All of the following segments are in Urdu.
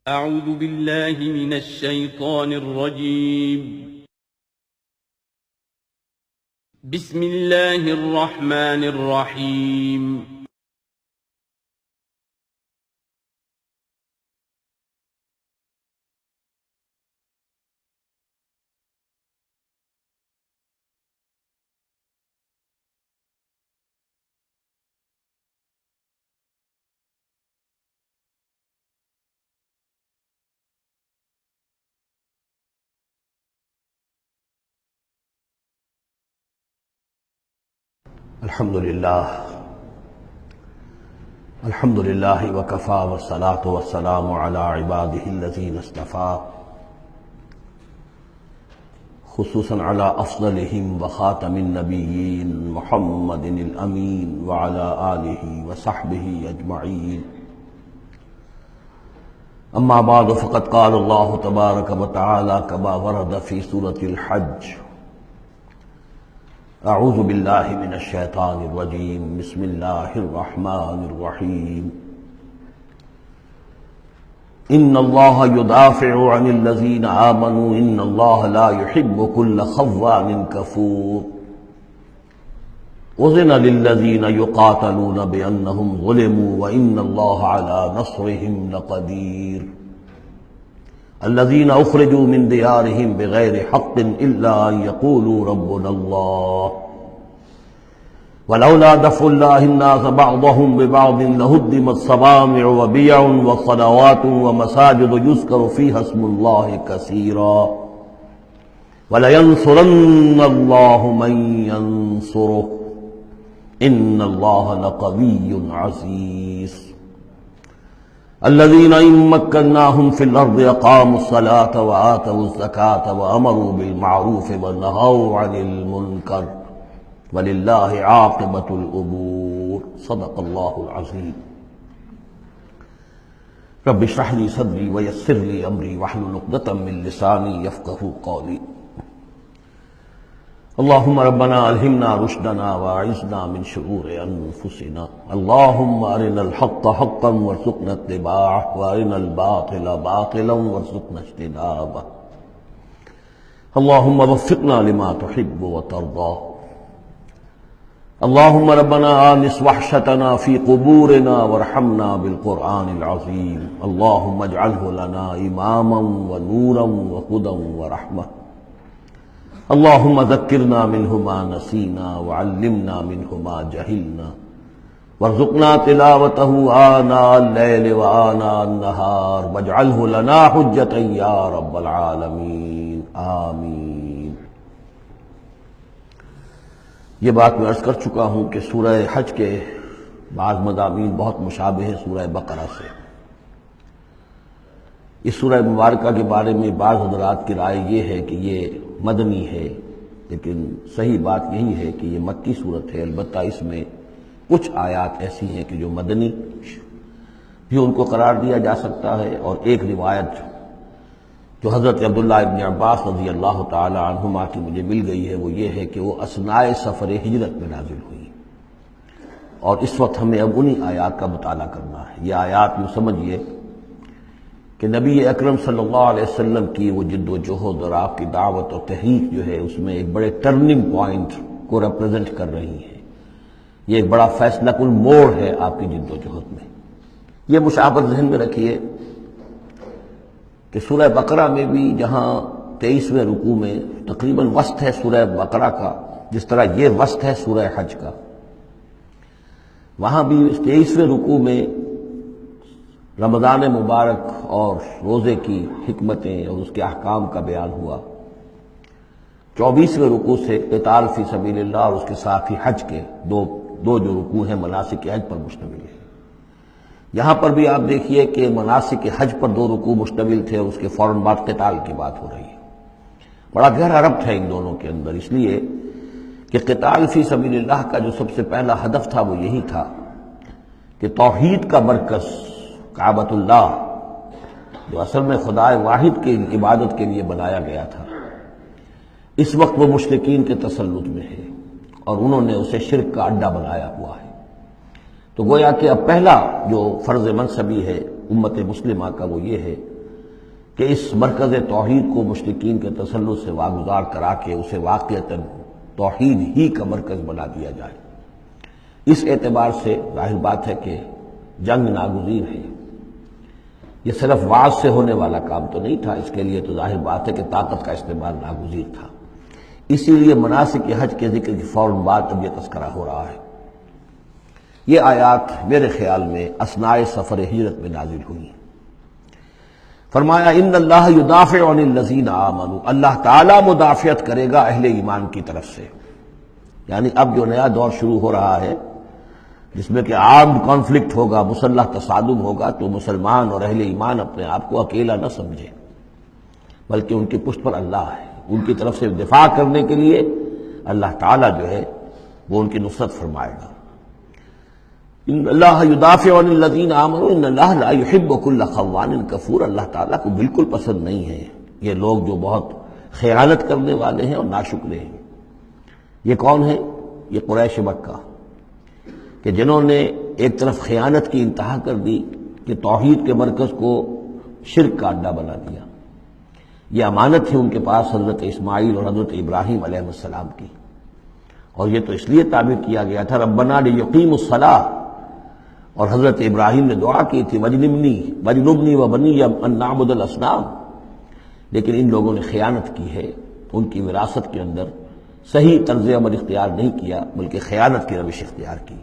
أعوذ بالله من الشيطان الرجيم. بسم الله الرحمن الرحيم. الحمد لله وكفى والصلاة والسلام على عباده الذين اصطفى خصوصا على أفضلهم وخاتم النبيين محمد الأمين وعلى آله وصحبه أجمعين. أما بعد فقد قال الله تبارك وتعالى كما ورد في سورة الحج: اعوذ باللہ من الشیطان الرجیم بسم اللہ الرحمن الرحیم. ان اللہ یدافع عن الذین آمنوا ان اللہ لا يحب كل خوان کفور. اذن للذین یقاتلون بانہم ظلموا وان اللہ علی نصرهم لقدیر. الذين اخرجوا من ديارهم بغير حق الا ان يقولوا ربنا الله ولولا دفع الله الناس بعضهم ببعض لهدمت صوامع وبيع وصلوات ومساجد يذكر فيها اسم الله كثيرا ولينصرن الله من ينصره ان الله لقوي عزيز. الذين إن مكناهم في الأرض أقاموا الصلاة وآتوا الزكاة وأمروا بالمعروف ونهوا عن المنكر ولله عاقبة الأمور. صدق الله العظيم. رب اشرح لي صدري ويسر لي أمري واحلل عقدة من لساني يفقهوا قولي. اللهم ربنا ألهمنا رشدنا وأعذنا من شرور أنفسنا. اللهم أرنا الحق حقا وارزقنا اتباعه وأرنا الباطل باطلا وارزقنا اجتنابه. اللهم وفقنا لما تحب وترضى. اللهم ربنا آنس وحشتنا في قبورنا وارحمنا بالقرآن العظيم. اللهم اجعله لنا إماما ونورا وهدى ورحمة. اللهم ذكرنا منه ما نسينا وعلمنا منه ما جهلنا وارزقنا تلاوته آناء الليل وآناء النهار واجعله لنا حجة يا رب العالمين آمين. یہ بات میں عرض کر چکا ہوں کہ سورہ حج کے بعض مضامین بہت مشابہ ہیں سورہ بقرہ سے. اس سورہ مبارکہ کے بارے میں بعض حضرات کی رائے یہ ہے کہ یہ مدنی ہے، لیکن صحیح بات یہی ہے کہ یہ مکی صورت ہے. البتہ اس میں کچھ آیات ایسی ہیں کہ جو مدنی بھی ان کو قرار دیا جا سکتا ہے. اور ایک روایت جو حضرت عبداللہ ابن عباس رضی اللہ تعالی عنہما کی مجھے مل گئی ہے وہ یہ ہے کہ وہ اثناء سفر ہجرت میں نازل ہوئی، اور اس وقت ہمیں اب انہی آیات کا مطالعہ کرنا ہے. یہ آیات یوں سمجھیے کہ نبی اکرم صلی اللہ علیہ وسلم کی وہ جد و جہد اور آپ کی دعوت اور تحریک جو ہے اس میں ایک بڑے ٹرننگ پوائنٹ کو ریپرزینٹ کر رہی ہے. یہ ایک بڑا فیصلہ کن موڑ ہے آپ کی جد و جہد میں. یہ مشابہت ذہن میں رکھیے کہ سورہ بقرہ میں بھی جہاں 23ویں رکوع میں تقریباً وسط ہے سورہ بقرہ کا، جس طرح یہ وسط ہے سورہ حج کا، وہاں بھی 23ویں رکوع میں رمضان مبارک اور روزے کی حکمتیں اور اس کے احکام کا بیان ہوا. 24ویں رکوع سے قتال فی سبیل اللہ اور اس کے ساتھ ہی حج کے دو جو رکوع ہیں مناسک حج پر مشتمل ہے. یہاں پر بھی آپ دیکھیے کہ مناسک حج پر 2 رکوع مشتمل تھے اور اس کے فوراً بعد قتال کی بات ہو رہی ہے. بڑا گہرا ربط ہے ان دونوں کے اندر، اس لیے کہ قتال فی سبیل اللہ کا جو سب سے پہلا ہدف تھا وہ یہی تھا کہ توحید کا مرکز کعبۃ اللہ جو اصل میں خدا واحد کی عبادت کے لیے بنایا گیا تھا، اس وقت وہ مشرکین کے تسلط میں ہے اور انہوں نے اسے شرک کا اڈا بنایا ہوا ہے. تو گویا کہ اب پہلا جو فرض منصبی ہے امت مسلمہ کا وہ یہ ہے کہ اس مرکز توحید کو مشرکین کے تسلط سے واگزار کرا کے اسے واقعتاً توحید ہی کا مرکز بنا دیا جائے۔ اس اعتبار سے ظاہر بات ہے کہ جنگ ناگزیر ہے۔ یہ صرف واز سے ہونے والا کام تو نہیں تھا، اس کے لیے تو ظاہر بات ہے کہ طاقت کا استعمال ناگزیر تھا۔ اسی لیے مناسک حج کے ذکر کی فوراً بعد اب یہ تذکرہ ہو رہا ہے۔ یہ آیات میرے خیال میں اثناء سفر ہجرت میں نازل ہوئی۔ فرمایا ان اللہ یدافع عن الذین آمنوا، اللہ تعالیٰ مدافعت کرے گا اہل ایمان کی طرف سے۔ یعنی اب جو نیا دور شروع ہو رہا ہے جس میں کہ آرمڈ کانفلکٹ ہوگا، مسلح تصادم ہوگا، تو مسلمان اور اہل ایمان اپنے آپ کو اکیلا نہ سمجھے، بلکہ ان کی پشت پر اللہ ہے۔ ان کی طرف سے دفاع کرنے کے لیے اللہ تعالیٰ جو ہے وہ ان کی نصرت فرمائے گا۔ ان اللہ یدافع عن الذین آمنوا ان اللہ لا یحب کل خوان کفور، اللہ تعالیٰ کو بالکل پسند نہیں ہے یہ لوگ جو بہت خیانت کرنے والے ہیں اور ناشکرے ہیں۔ یہ کون ہیں؟ یہ قریش مکہ کہ جنہوں نے ایک طرف خیانت کی انتہا کر دی کہ توحید کے مرکز کو شرک کا اڈا بنا دیا۔ یہ امانت تھی ان کے پاس حضرت اسماعیل اور حضرت ابراہیم علیہ السلام کی، اور یہ تو اس لیے تعبیر کیا گیا تھا ربنا لیقیموا الصلاۃ، اور حضرت ابراہیم نے دعا کی تھی وجنبنی وبنی ان نعبد الاصنام، لیکن ان لوگوں نے خیانت کی ہے، ان کی وراثت کے اندر صحیح طرز عمل اختیار نہیں کیا بلکہ خیانت کی روش اختیار کی،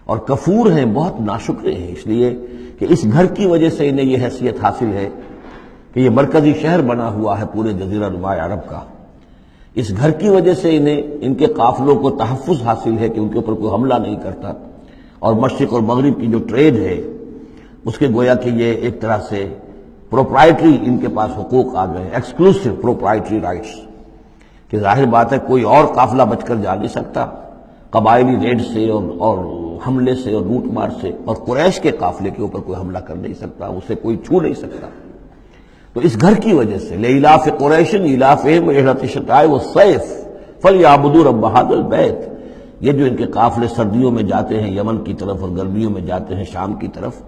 اور کفور ہیں، بہت ناشکرے ہیں، اس لیے کہ اس گھر کی وجہ سے انہیں یہ حیثیت حاصل ہے کہ یہ مرکزی شہر بنا ہوا ہے پورے جزیرہ نما عرب کا۔ اس گھر کی وجہ سے انہیں ان کے قافلوں کو تحفظ حاصل ہے کہ ان کے اوپر کوئی حملہ نہیں کرتا، اور مشرق اور مغرب کی جو ٹریڈ ہے اس کے گویا کہ یہ ایک طرح سے پروپرائٹری ان کے پاس حقوق آ گئے، ایکسکلوسیو پروپرائٹری رائٹس، کہ ظاہر بات ہے کوئی اور قافلہ بچ کر جا نہیں سکتا قبائلی ریڈ سے اور حملے سے اور لوٹ مار سے، اور قریش کے قافلے کے اوپر کوئی حملہ کر نہیں سکتا، اسے کوئی چھو نہیں سکتا۔ تو اس گھر کی وجہ سے لإلاف قریش إِلَافِهِمْ رِحْلَةَ الشِّتَاءِ وَالصَّيْفِ فَلْيَعْبُدُوا رَبَّ هَذَا الْبَيْتِ، یہ جو ان کے قافلے سردیوں میں جاتے ہیں یمن کی طرف اور گرمیوں میں جاتے ہیں شام کی طرف،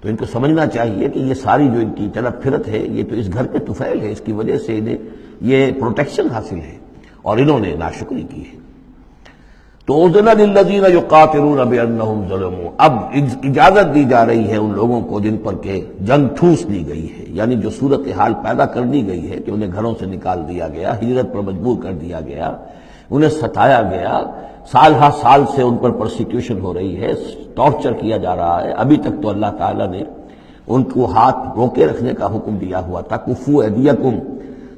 تو ان کو سمجھنا چاہیے کہ یہ ساری جو ان کی چلت پھرت ہے یہ تو اس گھر کے طفیل ہے، اس کی وجہ سے انہیں یہ پروٹیکشن حاصل ہے، اور انہوں نے ناشکری کی ہے۔ تو اذن للذین یقاتلون بانہم ظلموا، اب اجازت دی جا رہی ہے ان لوگوں کو جن پر کہ جنگ ٹھونس دی گئی ہے، یعنی جو صورتحال پیدا کر دی گئی ہے کہ انہیں گھروں سے نکال دیا گیا، ہجرت پر مجبور کر دیا گیا، انہیں ستایا گیا، سال ہر سال سے ان پر پرسیکیوشن ہو رہی ہے، ٹارچر کیا جا رہا ہے۔ ابھی تک تو اللہ تعالیٰ نے ان کو ہاتھ روکے رکھنے کا حکم دیا ہوا تھا، کفوا ایدیکم،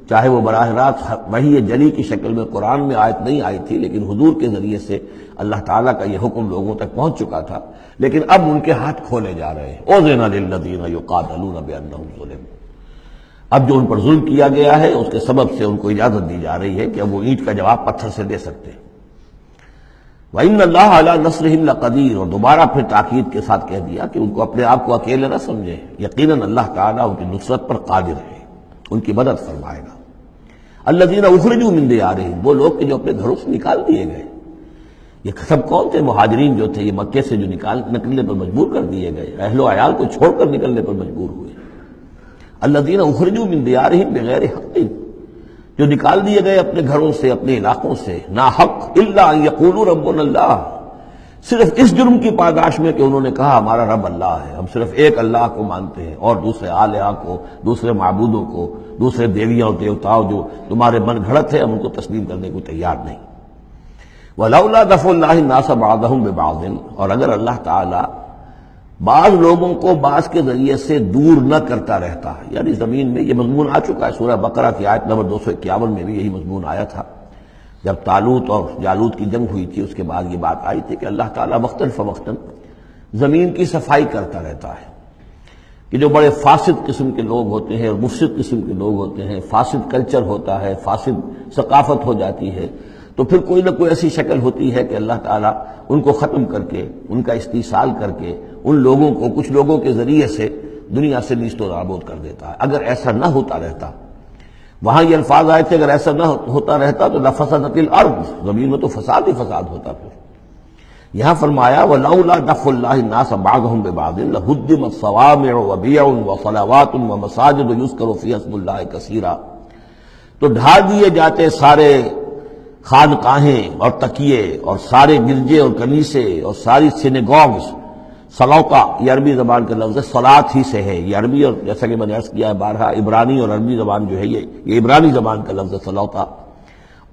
چاہے وہ براہ راست وحی جلی کی شکل میں قرآن میں آیت نہیں آئی تھی، لیکن حضور کے ذریعے سے اللہ تعالیٰ کا یہ حکم لوگوں تک پہنچ چکا تھا، لیکن اب ان کے ہاتھ کھولے جا رہے ہیں۔ اذن للذین یقاتلون بانہم ظلموا، اب جو ان پر ظلم کیا گیا ہے اس کے سبب سے ان کو اجازت دی جا رہی ہے کہ اب وہ اینٹ کا جواب پتھر سے دے سکتے ہیں۔ وَإِنَّ اللَّهَ عَلَىٰ نَصْرِهِمْ لَقَدِيرٌ، اور دوبارہ پھر تاکید کے ساتھ کہہ دیا کہ ان کو اپنے آپ کو اکیلے نہ سمجھے، یقیناً اللہ تعالیٰ ان کی نصرت پر قادر ہے، ان کی مدد فرمائے گا۔ الَّذِينَ أُخْرِجُوا مِن دِيَارِهِمْ، وہ لوگ کہ جو اپنے گھروں سے نکال دیے گئے۔ یہ سب کون تھے؟ مہاجرین جو تھے، یہ مکے سے جو نکلنے پر مجبور کر دیے گئے، اہل و عیال کو چھوڑ کر نکلنے پر مجبور ہوئے۔ الَّذِينَ أُخْرِجُوا مِن دِيَارِهِمْ بِغَيْرِ حَقٍّ، جو نکال دیے گئے اپنے گھروں سے، اپنے علاقوں سے نا حق، الا ان یقولوا ربنا اللہ، صرف اس جرم کی پاداش میں کہ انہوں نے کہا ہمارا رب اللہ ہے، ہم صرف ایک اللہ کو مانتے ہیں اور دوسرے آلہہ کو، دوسرے معبودوں کو، دوسرے دیویوں اور دیوتاؤں جو تمہارے من گھڑت ہے ہم ان کو تسلیم کرنے کو تیار نہیں۔ ولولا دفع اللہ الناس بعضهم ببعض، اور اگر اللہ تعالی بعض لوگوں کو بعض کے ذریعے سے دور نہ کرتا رہتا، یعنی زمین میں یہ مضمون آ چکا ہے، سورہ بقرہ کی آیت نمبر 251 میں بھی یہی مضمون آیا تھا، جب طالوت اور جالوت کی جنگ ہوئی تھی اس کے بعد یہ بات آئی تھی کہ اللہ تعالیٰ وقتاً فوقتاً زمین کی صفائی کرتا رہتا ہے، کہ جو بڑے فاسد قسم کے لوگ ہوتے ہیں اور مفسد قسم کے لوگ ہوتے ہیں، فاسد کلچر ہوتا ہے، فاسد ثقافت ہو جاتی ہے، تو پھر کوئی نہ کوئی ایسی شکل ہوتی ہے کہ اللہ تعالیٰ ان کو ختم کر کے، ان کا استیصال کر کے، ان لوگوں کو کچھ لوگوں کے ذریعے سے دنیا سے نیست و نابود کر دیتا ہے۔ اگر ایسا نہ ہوتا رہتا، وہاں یہ الفاظ آئے تھے، اگر ایسا نہ ہوتا رہتا تو لفسدت الارض، زمین میں تو فساد ہی فساد ہوتا پھر، یہاں فرمایا وَلَوْلَا دَفْعُ اللَّهِ النَّاسَ بَعْضَهُم بِبَعْضٍ لَهُدِّمَتْ صَوَامِعُ وَبِيَعٌ وَصَلَوَاتٌ وَمَسَاجِدُ يُذْكَرُ فِيهَا اسْمُ اللَّهِ كَثِيرًا، تو ڈھا دیے جاتے سارے خانقاہیں اور تکیے اور سارے گرجے اور کنیسے اور ساری سینیگوگز. صلوتا یہ عربی زبان کا لفظ ہے، صلات ہی سے ہے یہ عربی، اور جیسا کہ میں نے عرض کیا ہے بارہا عبرانی اور عربی زبان جو ہے یہ عبرانی زبان کا لفظ ہے صلوتا،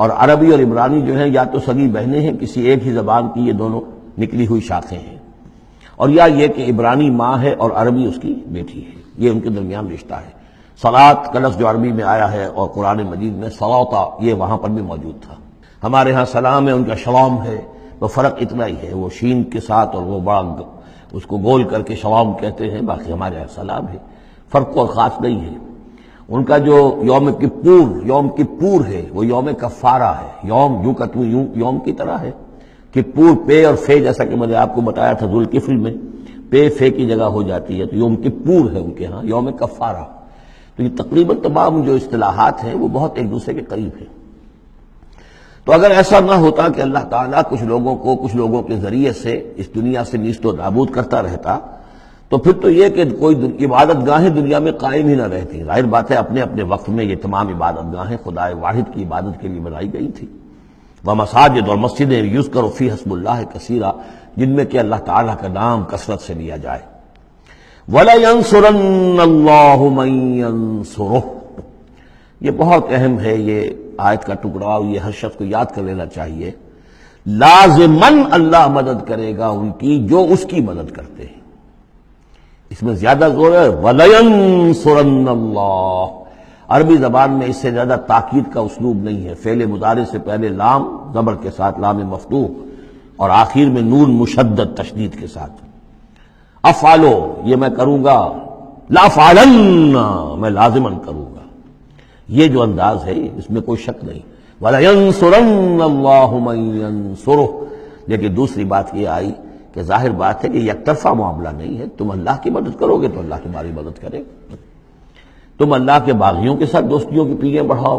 اور عربی اور عبرانی جو ہے یا تو سگی بہنیں ہیں کسی ایک ہی زبان کی، یہ دونوں نکلی ہوئی شاخیں ہیں، اور یا یہ کہ عبرانی ماں ہے اور عربی اس کی بیٹی ہے، یہ ان کے درمیان رشتہ ہے. صلات کا لفظ جو عربی میں آیا ہے اور قرآن مجید میں صلوتا یہ وہاں پر بھی موجود تھا. ہمارے ہاں سلام ہے، ان کا شلام ہے، وہ فرق اتنا ہی ہے، وہ شین کے ساتھ اور وہ بڑا اس کو گول کر کے شلام کہتے ہیں، باقی ہمارے یہاں سلام ہے، فرق اور خاص نہیں ہے. ان کا جو یوم کپور ہے وہ یوم کفارہ ہے، یوں کا تو یوم کی طرح ہے. کپور پے اور فے، جیسا کہ میں نے آپ کو بتایا تھا ذوالکفل میں پے فے کی جگہ ہو جاتی ہے، تو یوم کپور ہے ان کے ہاں، یوم کفارہ. تو یہ تقریباً تمام جو اصطلاحات ہیں وہ بہت ایک دوسرے کے قریب ہیں. تو اگر ایسا نہ ہوتا کہ اللہ تعالیٰ کچھ لوگوں کے ذریعے سے اس دنیا سے نیست و نابود کرتا رہتا، تو پھر تو یہ کہ کوئی عبادت گاہیں دنیا میں قائم ہی نہ رہتی. ظاہر بات ہے اپنے اپنے وقت میں یہ تمام عبادت گاہیں خدا واحد کی عبادت کے لیے بنائی گئی تھی. ومساجد، اور مسجدیں یذکر فیہا اسم اللہ کثیرا، جن میں کہ اللہ تعالیٰ کا نام کثرت سے لیا جائے. وَلَيَنصُرَنَّ اللَّهُ مَن يَنصُرُهُ، یہ بہت اہم ہے، یہ آیت کا ٹکڑا، اور یہ ہر شخص کو یاد کر لینا چاہیے. لازماً اللہ مدد کرے گا ان کی جو اس کی مدد کرتے ہیں. اس میں زیادہ زور ہے وَلَيَنصُرَنَّ اللَّهُ. عربی زبان میں اس سے زیادہ تاکید کا اسلوب نہیں ہے. فعل مضارع سے پہلے لام زبر کے ساتھ، لام مفتوح، اور آخر میں نون مشدد تشدید کے ساتھ. افعلو یہ میں کروں گا، لافعلن میں لازماً کروں گا، یہ جو انداز ہے اس میں کوئی شک نہیں. وَلَيَنصُرَنَّ اللَّهُ مَن يَنصُرُهُ. لیکن دوسری بات یہ آئی کہ ظاہر بات ہے کہ یک طرفہ معاملہ نہیں ہے. تم اللہ کی مدد کرو گے تو اللہ تمہاری مدد کرے. تم اللہ کے باغیوں کے ساتھ دوستیوں کی پیلیں بڑھاؤ،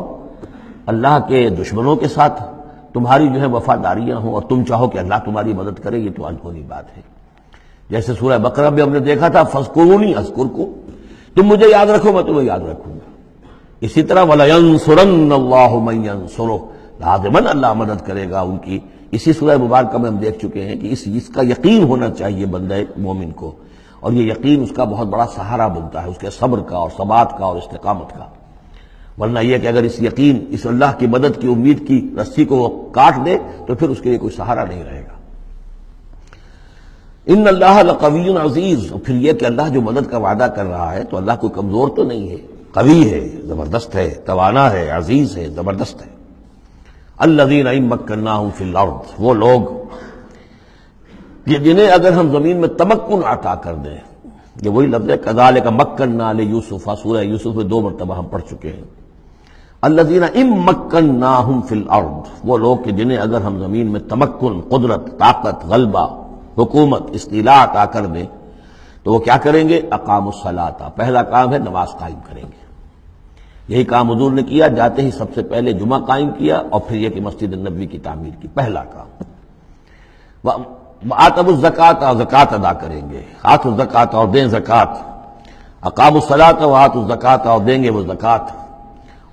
اللہ کے دشمنوں کے ساتھ تمہاری جو ہے وفاداریاں ہوں، اور تم چاہو کہ اللہ تمہاری مدد کرے، یہ تو انہونی بات ہے. جیسے سورہ بقرہ میں ہم نے دیکھا تھا فاذکرونی اذکرکم، تم مجھے یاد رکھو میں تمہیں یاد رکھوں گا. اسی طرح وَلَيَنصُرَنَّ اللَّهُ مَن يَنصُرُهُ، لازماً اللہ مدد کرے گا ان کی. اسی سورہ مبارکہ میں ہم دیکھ چکے ہیں کہ اس کا یقین ہونا چاہیے بندہ مومن کو، اور یہ یقین اس کا بہت بڑا سہارا بنتا ہے، اس کے صبر کا اور ثبات کا اور استقامت کا. ورنہ یہ کہ اگر اس یقین، اس اللہ کی مدد کی امید کی رسی کو وہ کاٹ دے تو پھر اس کے لیے کوئی سہارا نہیں رہے گا. ان اللہ لقوی عزیز، اور پھر یہ کہ اللہ جو مدد کا وعدہ کر رہا ہے تو اللہ کوئی کمزور تو نہیں ہے، قوی ہے، زبردست ہے، توانا ہے، عزیز ہے، زبردست ہے. الذین ان مکناہم فی الارض، وہ لوگ جنہیں اگر ہم زمین میں تمکن عطا کر دیں، یہ وہی لفظ ہے کذالک مکننا لیوسف، سورہ یوسف میں 2 مرتبہ ہم پڑھ چکے ہیں. الذین ان مکناہم فی الارض، وہ لوگ کہ جنہیں اگر ہم زمین میں تمکن، قدرت، طاقت، غلبہ، حکومت، استیلاء عطا کر دیں تو وہ کیا کریں گے؟ اقاموا الصلاۃ، پہلا کام ہے نماز قائم کریں گے. یہی کام حضور نے کیا، جاتے ہی سب سے پہلے جمعہ قائم کیا، اور پھر یہ کہ مسجد النبوی کی تعمیر کی، پہلا کام. وآتوا الزکوٰۃ، زکوٰۃ ادا کریں گے، آتوا الزکوٰۃ اور دیں زکوٰۃ. اقاموا الصلاۃ وآتوا الزکوٰۃ اور دیں گے وہ زکوٰۃ.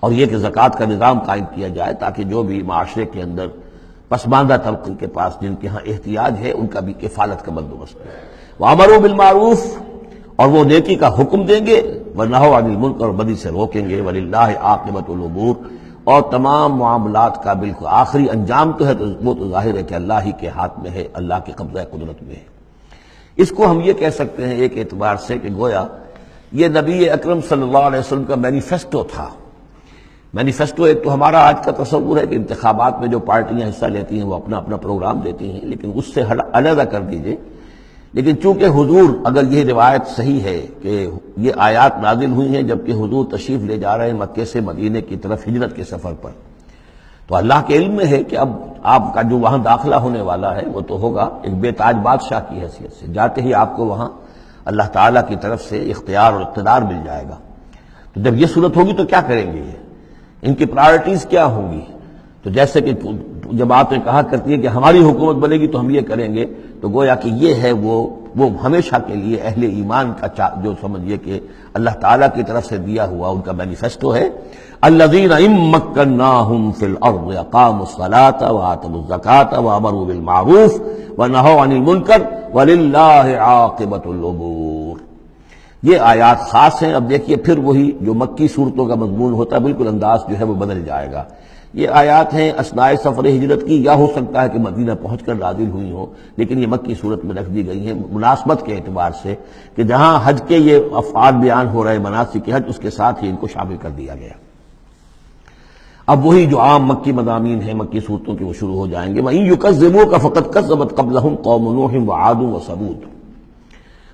اور یہ کہ زکوٰۃ کا نظام قائم کیا جائے تاکہ جو بھی معاشرے کے اندر پسماندہ طبقے کے پاس جن کے ہاں احتیاج ہے ان کا بھی کفالت کا بندوبست ہے. وَأَمَرُوا بِالْمَعْرُوفِ، اور وہ نیکی کا حکم دیں گے، وَنَهَوْا عَنِ الْمُنکَرِ، اور بدی سے روکیں گے. وَلِلَّهِ عَاقِبَةُ الْأُمُورِ، اور تمام معاملات کا بالکل آخری انجام تو ہے تو وہ تو ظاہر ہے کہ اللہ ہی کے ہاتھ میں ہے، اللہ کے قبضہ قدرت میں ہے. اس کو ہم یہ کہہ سکتے ہیں ایک اعتبار سے کہ گویا یہ نبی اکرم صلی اللہ علیہ وسلم کا مینیفیسٹو تھا. مینیفیسٹو ایک تو ہمارا آج کا تصور ہے کہ انتخابات میں جو پارٹیاں حصہ لیتی ہیں وہ اپنا اپنا پروگرام دیتی ہیں، لیکن اس سے علیحدہ کر دیجئے. لیکن چونکہ حضور، اگر یہ روایت صحیح ہے کہ یہ آیات نازل ہوئی ہیں جبکہ حضور تشریف لے جا رہے ہیں مکے سے مدینے کی طرف ہجرت کے سفر پر، تو اللہ کے علم میں ہے کہ اب آپ کا جو وہاں داخلہ ہونے والا ہے وہ تو ہوگا ایک بے تاج بادشاہ کی حیثیت سے. جاتے ہی آپ کو وہاں اللہ تعالیٰ کی طرف سے اختیار اور اقتدار مل جائے گا. تو جب یہ صورت ہوگی تو کیا کریں گے؟ ان کی پرائرٹیز کیا ہوں گی؟ تو جیسے کہ جب آپ نے کہا کرتی ہے کہ ہماری حکومت بنے گی تو ہم یہ کریں گے، تو گویا کہ یہ ہے وہ ہمیشہ کے لیے اہل ایمان کا جو سمجھیے کہ اللہ تعالیٰ کی طرف سے دیا ہوا ان کا مینیفیسٹو ہے، الذین ان مکناہم فی الارض اقاموا الصلاۃ وآتوا الزکاۃ وامروا بالمعروف ونہوا عن المنکر وللہ عاقبۃ الامور۔ یہ آیات خاص ہیں۔ اب دیکھیے پھر وہی جو مکی صورتوں کا مضمون ہوتا ہے بالکل انداز جو ہے وہ بدل جائے گا۔ یہ آیات ہیں اثناء سفر ہجرت کی، یا ہو سکتا ہے کہ مدینہ پہنچ کر نازل ہوئی ہوں، لیکن یہ مکی صورت میں رکھ دی گئی ہیں مناسبت کے اعتبار سے کہ جہاں حج کے یہ افعال بیان ہو رہے مناسک حج، اس کے ساتھ ہی ان کو شامل کر دیا گیا۔ اب وہی جو عام مکی مضامین ہیں مکی صورتوں کے وہ شروع ہو جائیں گے۔ وَإِن يُكَذِّبُوكَ فَقَدْ كَذَّبَتْ قَبْلَهُمْ قَوْمُ نُوحٍ وَعَادٌ وَثَمُودُ۔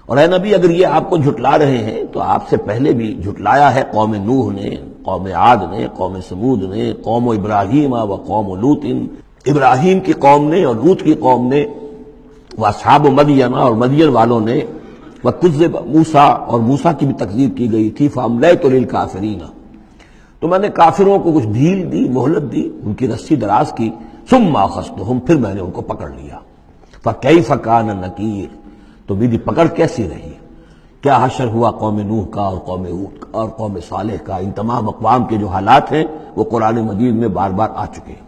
اور اے نبی اگر یہ آپ کو جھٹلا رہے ہیں تو آپ سے پہلے بھی جھٹلایا ہے قوم نوح نے، قوم عاد نے، قوم سمود نے، قوم ابراہیم و قوم لوط، ابراہیم کی قوم نے اور لوط کی قوم نے، واصحاب مدین اور مدین والوں نے، وکذب موسیٰ اور موسیٰ کی بھی تکذیب کی گئی تھی، فَأَمْلَيْتُ لِلْكَافِرِينَ تو میں نے کافروں کو کچھ ڈھیل دی، مہلت دی، ان کی رسی دراز کی، ثُمَّ أَخَذْتُهُمْ پھر میں نے ان کو پکڑ لیا، فَكَيْفَ كَانَ نَكِيرٌ تو میری پکڑ کیسی رہی، کیا حشر ہوا قوم نوح کا اور قوم ہود کا اور قوم صالح کا۔ ان تمام اقوام کے جو حالات ہیں وہ قرآن مجید میں بار بار آ چکے ہیں۔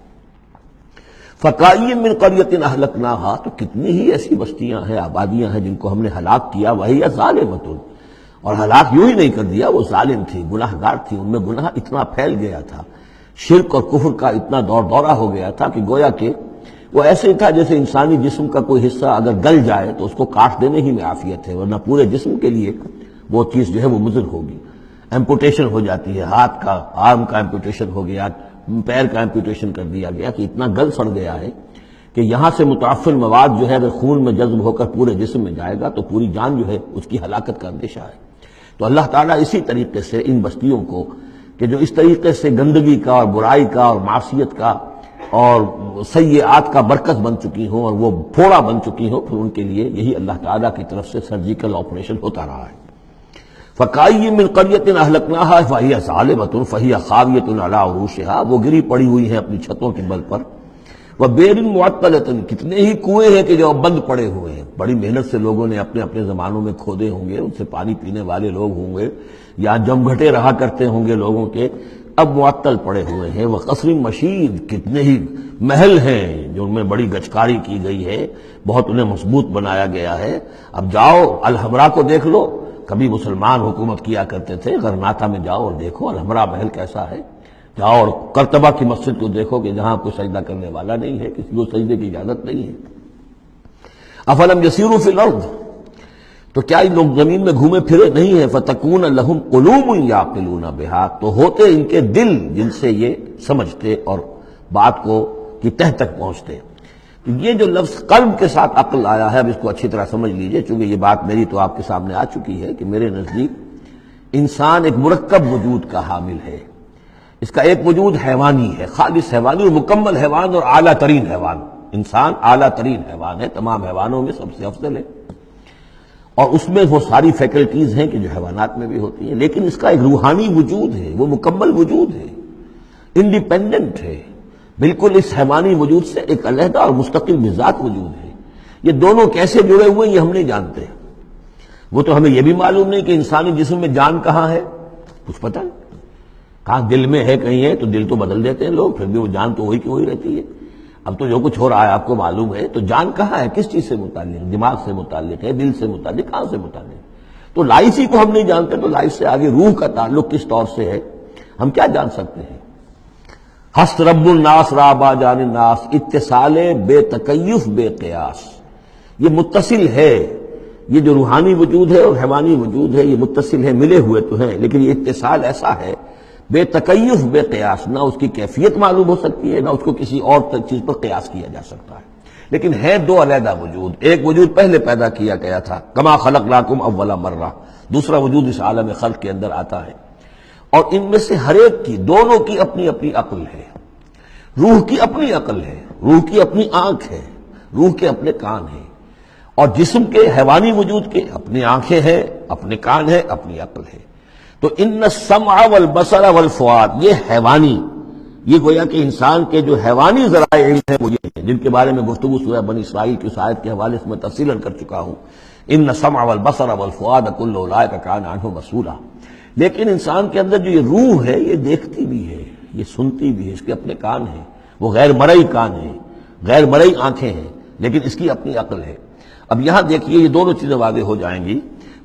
فَكَأَيٍّ مِّن قَرْيَةٍ أَهْلَكْنَاهَا تو کتنی ہی ایسی بستیاں ہیں، آبادیاں ہیں جن کو ہم نے ہلاک کیا، وَهِيَ ظَالِمَةٌ اور ہلاک یوں ہی نہیں کر دیا، وہ ظالم تھی، گناہ گار تھی، ان میں گناہ اتنا پھیل گیا تھا، شرک اور کفر کا اتنا دورہ ہو گیا تھا کہ گویا کہ وہ ایسے ہی تھا جیسے انسانی جسم کا کوئی حصہ اگر گل جائے تو اس کو کاٹ دینے ہی میں عافیت ہے، ورنہ پورے جسم کے لیے وہ چیز جو ہے وہ مضر ہوگی۔ ایمپوٹیشن ہو جاتی ہے، ہاتھ کا، آرم کا ایمپوٹیشن ہو گیا، پیر کا ایمپوٹیشن کر دیا گیا کہ اتنا گل سڑ گیا ہے کہ یہاں سے متعفن مواد جو ہے اگر خون میں جذب ہو کر پورے جسم میں جائے گا تو پوری جان جو ہے اس کی ہلاکت کا اندیشہ ہے۔ تو اللہ تعالیٰ اسی طریقے سے ان بستیوں کو کہ جو اس طریقے سے گندگی کا اور برائی کا اور معصیت کا اور سیئات کا مرکز بن چکی ہوں اور وہ پھوڑا بن چکی ہوں، پھر ان کے لیے یہی اللہ تعالیٰ کی طرف سے سرجیکل آپریشن ہوتا رہا ہے۔ فَكَأَيٍّ مِّن قَرْيَةٍ أَهْلَكْنَاهَا فَهِيَ ظَالِمَةٌ فَهِيَ خَاوِيَةٌ عَلَىٰ عُرُوشِهَا وہ گری پڑی ہوئی ہیں اپنی چھتوں کے بل پر۔ وَبِئْرٍ مُعَطَّلَةٍ کتنے ہی کنویں ہیں کہ جو بند پڑے ہوئے ہیں، بڑی محنت سے لوگوں نے اپنے اپنے زمانوں میں کھودے ہوں گے، ان سے پانی پینے والے لوگ ہوں گے یا جمگھٹے رہا کرتے ہوں گے لوگوں کے، اب معطل پڑے ہوئے ہیں۔ وقصر مشید کتنے ہی محل ہیں جو ان میں بڑی گچکاری کی گئی ہے، بہت انہیں مضبوط بنایا گیا ہے۔ اب جاؤ الحمرا کو دیکھ لو، کبھی مسلمان حکومت کیا کرتے تھے، غرناطہ میں جاؤ اور دیکھو الحمرا محل کیسا ہے، جاؤ اور کرتبہ کی مسجد کو دیکھو کہ جہاں کوئی سجدہ کرنے والا نہیں ہے، کسی کو سجدے کی اجازت نہیں ہے۔ افلم یسیروا فی الارض تو کیا ان لوگ زمین میں گھومے پھرے نہیں ہیں، فتکون لہم قلوب یعقلون بہا تو ہوتے ان کے دل جن سے یہ سمجھتے اور بات کو کی تہ تک پہنچتے۔ یہ جو لفظ قلب کے ساتھ عقل آیا ہے، اب اس کو اچھی طرح سمجھ لیجئے، چونکہ یہ بات میری تو آپ کے سامنے آ چکی ہے کہ میرے نزدیک انسان ایک مرکب وجود کا حامل ہے۔ اس کا ایک وجود حیوانی ہے، خالص حیوانی اور مکمل حیوان اور اعلیٰ ترین حیوان۔ انسان اعلیٰ ترین حیوان ہے، تمام حیوانوں میں سب سے افضل ہے، اور اس میں وہ ساری فیکلٹیز ہیں کہ جو حیوانات میں بھی ہوتی ہیں، لیکن اس کا ایک روحانی وجود ہے، وہ مکمل وجود ہے، انڈیپینڈنٹ ہے، بالکل اس حیوانی وجود سے ایک علیحدہ اور مستقل بذات وجود ہے۔ یہ دونوں کیسے جڑے ہوئے ہیں یہ ہم نہیں جانتے۔ وہ تو ہمیں یہ بھی معلوم نہیں کہ انسانی جسم میں جان کہاں ہے، کچھ پتہ نہیں، کہاں دل میں ہے کہیں ہے، تو دل تو بدل دیتے ہیں لوگ، پھر بھی وہ جان تو وہی کی وہی رہتی ہے۔ اب تو جو کچھ ہو رہا ہے آپ کو معلوم ہے، تو جان کہاں ہے، کس چیز سے متعلق، دماغ سے متعلق ہے، دل سے متعلق، کہاں سے متعلق؟ تو لائف ہی کو ہم نہیں جانتے، تو لائف سے آگے روح کا تعلق کس طور سے ہے ہم کیا جان سکتے ہیں؟ ہست رب الناس را با جان الناس اتصال بے تکیف بے قیاس، یہ متصل ہے، یہ جو روحانی وجود ہے اور حیوانی وجود ہے یہ متصل ہے، ملے ہوئے تو ہیں، لیکن یہ اتصال ایسا ہے بے تکیف بے قیاس، نہ اس کی کیفیت معلوم ہو سکتی ہے، نہ اس کو کسی اور چیز پر قیاس کیا جا سکتا ہے، لیکن ہے دو علیحدہ وجود۔ ایک وجود پہلے پیدا کیا گیا تھا، کما خلقناکم اول مرہ، دوسرا وجود اس عالم خلق کے اندر آتا ہے، اور ان میں سے ہر ایک کی، دونوں کی اپنی اپنی عقل ہے۔ روح کی اپنی عقل ہے، روح کی اپنی آنکھ ہے، روح کے اپنے کان ہیں، اور جسم کے حیوانی وجود کے اپنی آنکھیں ہیں، اپنے کان ہیں، اپنی عقل ہے۔ تو ان السمع والبصر والفؤاد، یہ حیوانی یہ گویا کہ انسان کے جو حیوانی ذرائع علم ہیں وہ یہ ہیں جن کے بارے میں گفتگو سورہ بنی اسرائیل کی اس آیت کے حوالے سے میں تفصیلاً کر چکا ہوں، ان السمع والبصر والفؤاد کل اولئک کان عنہ مسئولا۔ لیکن انسان کے اندر جو یہ روح ہے یہ دیکھتی بھی ہے، یہ سنتی بھی ہے، اس کے اپنے کان ہیں، وہ غیر مرئی کان ہیں، غیر مرئی آنکھیں ہیں، لیکن اس کی اپنی عقل ہے۔ اب یہاں دیکھیے یہ دونوں چیزیں واضح ہو جائیں گی۔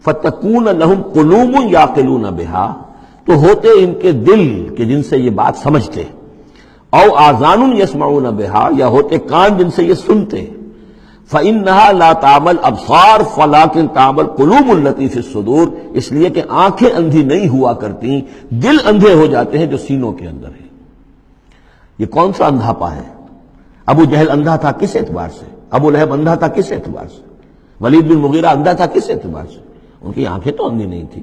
فَتَكُونَ لَهُمْ قُلُوبٌ يَعْقِلُونَ بِهَا، تو ہوتے ان کے دل کہ جن سے یہ بات سمجھتے، او آذان یسمعون بها، یا ہوتے کان جن سے یہ سنتے، فإنها لا تعمل ابصار ولكن تعمل قلوب التي في الصدور، اس لیے کہ آنکھیں اندھی نہیں ہوا کرتی، دل اندھے ہو جاتے ہیں جو سینوں کے اندر ہے۔ یہ کون سا اندھاپا ہے؟ ابو جہل اندھا تھا کس اعتبار سے؟ ابو لہب اندھا تھا کس اعتبار سے؟ ولید بن مغیرہ اندھا تھا کس اعتبار سے؟ ان کی آنکھیں تو اندھی نہیں تھی،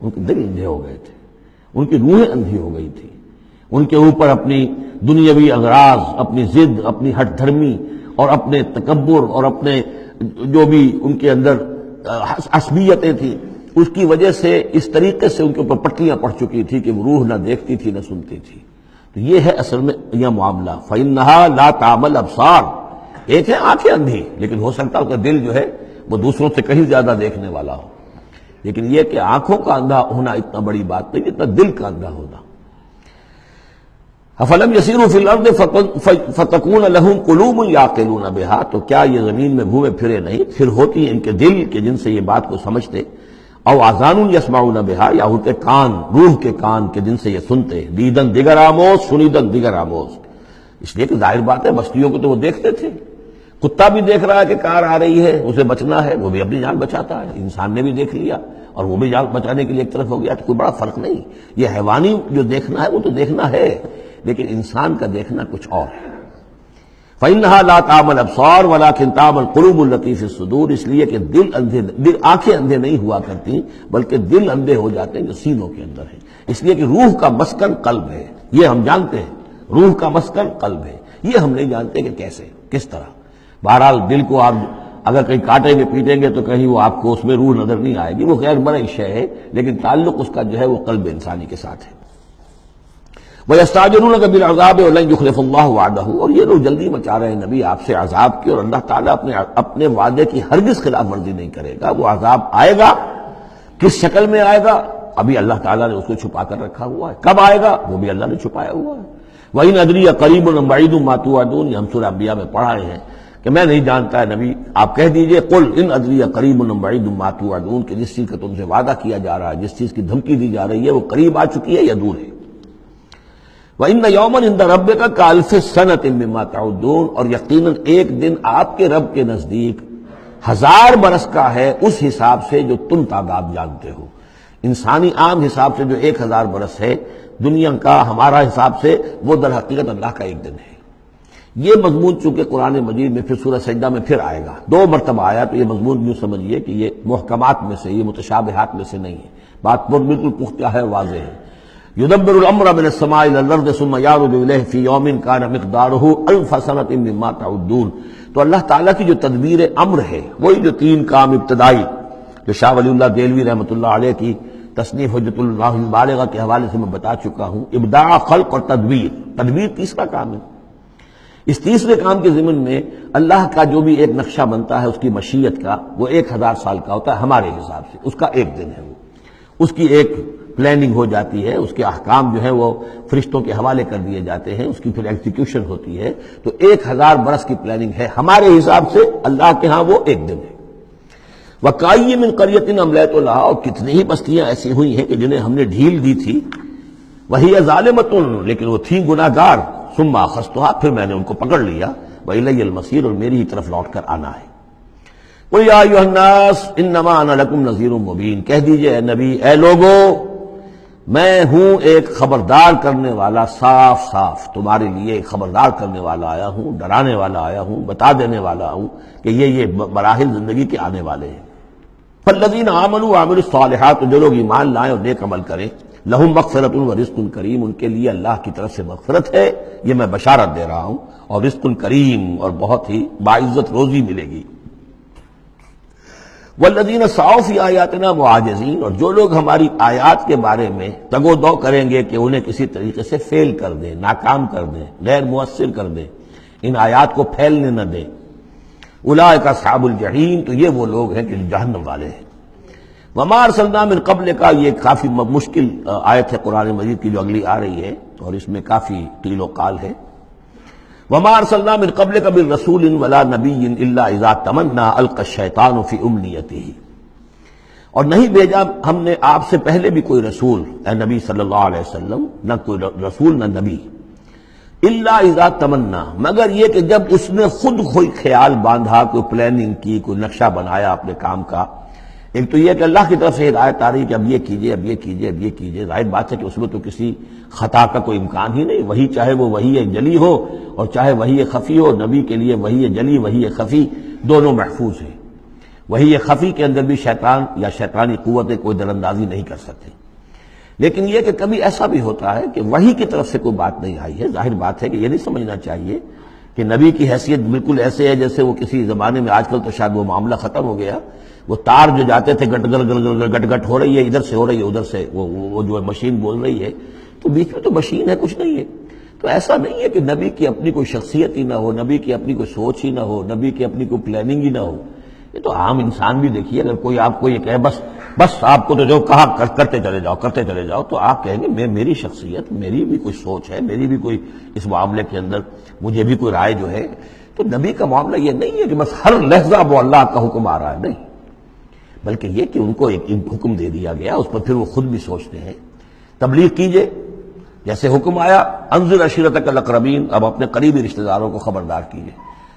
ان کے دل اندھے ہو گئے تھے، ان کی روحیں اندھی ہو گئی تھی، ان کے اوپر اپنی دنیاوی اغراض، اپنی ضد، اپنی ہٹ دھرمی اور اپنے تکبر اور اپنے جو بھی ان کے اندر عصبیتیں تھیں، اس کی وجہ سے اس طریقے سے ان کے اوپر پٹیاں پڑ چکی تھی کہ وہ روح نہ دیکھتی تھی نہ سنتی تھی۔ تو یہ ہے اصل میں یہ معاملہ۔ فَإِنَّهَا لَا تَعْمَى الْأَبْصَارُ، ایک ہے آنکھیں اندھی، لیکن ہو سکتا ہے اس کا دل جو ہے وہ دوسروں سے کہیں زیادہ دیکھنے والا ہو، لیکن یہ کہ آنکھوں کا اندھا ہونا اتنا بڑی بات نہیں جتنا دل کا اندھا ہونا۔ افلم یسیروا فی الارض فتکون لہم قلوب یعقلون بہا، تو کیا یہ زمین میں گھومے پھرے نہیں، پھر ہوتی ہیں ان کے دل کہ جن سے یہ بات کو سمجھتے، او آذان یسمعون بہا، یا ہوتے کان، روح کے کان کہ جن سے یہ سنتے، دیدن دیگر آموز سنیدن دیگر آموز، اس لیے کہ ظاہر بات ہے بستیوں کو تو وہ دیکھتے تھے، کتا بھی دیکھ رہا ہے کہ کار آ رہی ہے، اسے بچنا ہے، وہ بھی اپنی جان بچاتا ہے، انسان نے بھی دیکھ لیا اور وہ بھی جان بچانے کے لیے ایک طرف ہو گیا، تو کوئی بڑا فرق نہیں۔ یہ حیوانی جو دیکھنا ہے وہ تو دیکھنا ہے، لیکن انسان کا دیکھنا کچھ اور ہے۔ فَإِنَّهَا لَا تَعْمَى الْأَبْصَارُ وَلَكِنْ تَعْمَى الْقُلُوبُ الَّتِي فِي الصُّدُورِ، اس لیے کہ آنکھیں اندھے نہیں ہوا کرتی بلکہ دل اندھے ہو جاتے ہیں جو سینوں کے اندر ہیں، اس لیے کہ روح کا مسکن قلب ہے، یہ ہم جانتے ہیں، روح کا مسکن قلب ہے، یہ ہم نہیں جانتے کہ کیسے، کس طرح۔ بہرحال دل کو آپ اگر کہیں کاٹیں گے پیٹیں گے تو کہیں وہ آپ کو اس میں روح نظر نہیں آئے گی، وہ غیر مرئی شے ہے، لیکن تعلق اس کا جو ہے وہ قلب انسانی کے ساتھ ہے۔ وَيَسْتَعْجِلُونَكَ بِالْعَذَابِ وَلَن يُخْلِفَ اللَّهُ وَعْدَهُ، اور یہ لوگ جلدی مچا رہے ہیں نبی آپ سے عذاب کی، اور اللہ تعالیٰ اپنے وعدے کی ہرگز خلاف ورزی نہیں کرے گا۔ وہ عذاب آئے گا، کس شکل میں آئے گا ابھی اللہ تعالیٰ نے اس کو چھپا کر رکھا ہوا ہے، کب آئے گا وہ بھی اللہ نے چھپایا ہوا ہے۔ وَإِنْ أَدْرِيَ قَرِيبٌ أَمْ بَعِيدٌ مَا تُوعَدُونَ، یہ ہم سورہ انبیاء میں پڑھائے ہیں کہ میں نہیں جانتا ہے نبی، آپ کہہ دیجئے قُلْ إِنْ أَدْرِيَ قَرِيبٌ أَمْ بَعِيدٌ مَا تُوعَدُونَ، کہ جس چیز کا تم سے وعدہ کیا جا رہا ہے، جس چیز کی دھمکی دی جا رہی ہے وہ قریب آ چکی ہے یا دور ہے۔ وَإِنَّ يَوْمًا عِندَ رَبِّكَ كَأَلْفِ سَنَةٍ مِّمَّا تَعُدُّونَ، اور یقیناً ایک دن آپ کے رب کے نزدیک 1000 برس کا ہے اس حساب سے جو تم تعداد جانتے ہو۔ انسانی عام حساب سے جو 1000 برس ہے، دنیا کا ہمارا حساب سے وہ در حقیقت اللہ کا ایک دن ہے۔ یہ مضمون چونکہ قرآن مجید میں پھر سورہ سجدہ میں پھر آئے گا، 2 مرتبہ آیا، تو یہ مضمون یوں سمجھیے کہ یہ محکمات میں سے، یہ متشابہات میں سے نہیں ہے، بات بالکل پختہ ہے، واضح ہے۔ يُدَبِّرُ الْأَمْرَ مِنَ السَّمَاءِ إِلَى الْأَرْضِ ثُمَّ يَعْرُجُ إِلَيْهِ فِي يَوْمٍ كَانَ مِقْدَارُهُ أَلْفَ سَنَةٍ مِّمَّا تَعُدُّونَ، تو اللہ تعالیٰ کی جو تدبیر امر ہے، وہی جو 3 کام ابتدائی جو شاہ ولی اللہ دہلوی رحمۃ اللہ علیہ کی تصنیف حجت اللہ البالغہ کے حوالے سے میں بتا چکا ہوں، ابداع خلق اور تدبیر تیسرا کام ہے۔ اس تیسرے کام کے ضمن میں اللہ کا جو بھی ایک نقشہ بنتا ہے اس کی مشیت کا، وہ 1000 سال کا ہوتا ہے ہمارے حساب سے، اس کا ایک دن ہے، وہ اس کی ایک پلاننگ ہو جاتی ہے، اس کے احکام جو ہیں وہ فرشتوں کے حوالے کر دیے جاتے ہیں، اس کی پھر ایگزیکیوشن ہوتی ہے، تو 1000 برس کی پلاننگ ہے ہمارے حساب سے، اللہ کے ہاں وہ ایک دن ہے۔ وَكَأَيٍّ مِّن قَرْيَةٍ أَمْلَيْتُ لَهَا، اور کتنی ہی بستیاں ایسی ہوئی ہیں کہ جنہیں ہم نے ڈھیل دی تھی، وَهِيَ ظَالِمَةٌ، لیکن وہ تھیں گناہ گار، ثُمَّ أَخَذْتُهَا، پھر میں نے ان کو پکڑ لیا، وَإِلَيَّ الْمَصِيرُ، اور میری ہی طرف لوٹ کر آنا ہے۔ قُلْ يَا أَيُّهَا النَّاسُ إِنَّمَا أَنَا لَكُمْ نَذِيرٌ مُّبِينٌ، کہہ دیجئے اے نبی، اے لوگو، میں ہوں ایک خبردار کرنے والا، صاف صاف تمہارے لیے ایک خبردار کرنے والا آیا ہوں، ڈرانے والا آیا ہوں، بتا دینے والا ہوں کہ یہ مراحل زندگی کے آنے والے ہیں۔ فالذین آمنوا وعملوا الصالحات، جو لوگ ایمان لائیں اور نیک عمل کریں، لہم مغفرۃ ورزق کریم، ان کے لیے اللہ کی طرف سے مغفرت ہے، یہ میں بشارت دے رہا ہوں، اور رزق کریم، اور بہت ہی باعزت روزی ملے گی۔ والذین سعوا فی آیاتنا معاجزین، اور جو لوگ ہماری آیات کے بارے میں تگ و دو کریں گے کہ انہیں کسی طریقے سے فیل کر دیں، ناکام کر دیں، غیر مؤثر کر دیں، ان آیات کو پھیلنے نہ دیں، اولئک اصحاب الجحیم، تو یہ وہ لوگ ہیں کہ جہنم والے ہیں۔ وما ارسلنا من قبل کا، یہ کافی مشکل آیت ہے قرآن مجید کی جو اگلی آ رہی ہے، اور اس میں کافی قیل و قال ہے۔ وما ارسلنا من قبلک من رسول ولا نبی الا اذا تمنى القى الشیطان فی امنیتہ، اور نہیں بھیجا ہم نے آپ سے پہلے بھی کوئی رسول، اے نبی صلی اللہ علیہ وسلم، نہ کوئی رسول نہ نبی، الا اذا تمنا، مگر یہ کہ جب اس نے خود کوئی خیال باندھا، کوئی پلاننگ کی، کوئی نقشہ بنایا اپنے کام کا۔ ایک تو یہ کہ اللہ کی طرف سے ہدایت آ رہی کہ اب یہ کیجئے، اب یہ کیجئے، اب یہ کیجئے، ظاہر بات ہے کہ اس میں تو کسی خطا کا کوئی امکان ہی نہیں، وہی چاہے وہ وہی جلی ہو اور چاہے وہی خفی ہو، نبی کے لیے وہی جلی وہی خفی دونوں محفوظ ہیں۔ وہی خفی کے اندر بھی شیطان یا شیطانی قوتیں کوئی دراندازی نہیں کر سکتے، لیکن یہ کہ کبھی ایسا بھی ہوتا ہے کہ وحی کی طرف سے کوئی بات نہیں آئی ہے۔ ظاہر بات ہے کہ یہ نہیں سمجھنا چاہیے کہ نبی کی حیثیت بالکل ایسے ہے جیسے وہ کسی زمانے میں، آج کل تو شاید وہ معاملہ ختم ہو گیا، وہ تار جو جاتے تھے گٹ گٹ گٹ ہو رہی ہے، ادھر سے ہو رہی ہے، ادھر سے وہ جو مشین بول رہی ہے، تو بیچ میں تو مشین ہے، کچھ نہیں ہے۔ تو ایسا نہیں ہے کہ نبی کی اپنی کوئی شخصیت ہی نہ ہو، نبی کی اپنی کوئی سوچ ہی نہ ہو، نبی کی اپنی کوئی پلاننگ ہی نہ ہو۔ یہ تو عام انسان بھی دیکھیے، اگر کوئی آپ کو یہ کہے بس آپ کو تو جو کہا کرتے چلے جاؤ، تو آپ کہیں گے میری شخصیت، میری بھی کوئی سوچ ہے، میری بھی کوئی اس معاملے کے اندر مجھے بھی کوئی رائے جو ہے۔ تو نبی کا معاملہ یہ نہیں ہے کہ بس ہر لحظہ وہ اللہ کا حکم آ رہا ہے، نہیں، بلکہ یہ کہ ان کو ایک حکم دے دیا گیا، اس پر پھر وہ خود بھی سوچتے ہیں۔ تبلیغ کیجئے، جیسے حکم آیا انذر عشیرتک الاقربین، اب اپنے قریبی رشتہ داروں کو خبردار کیجئے۔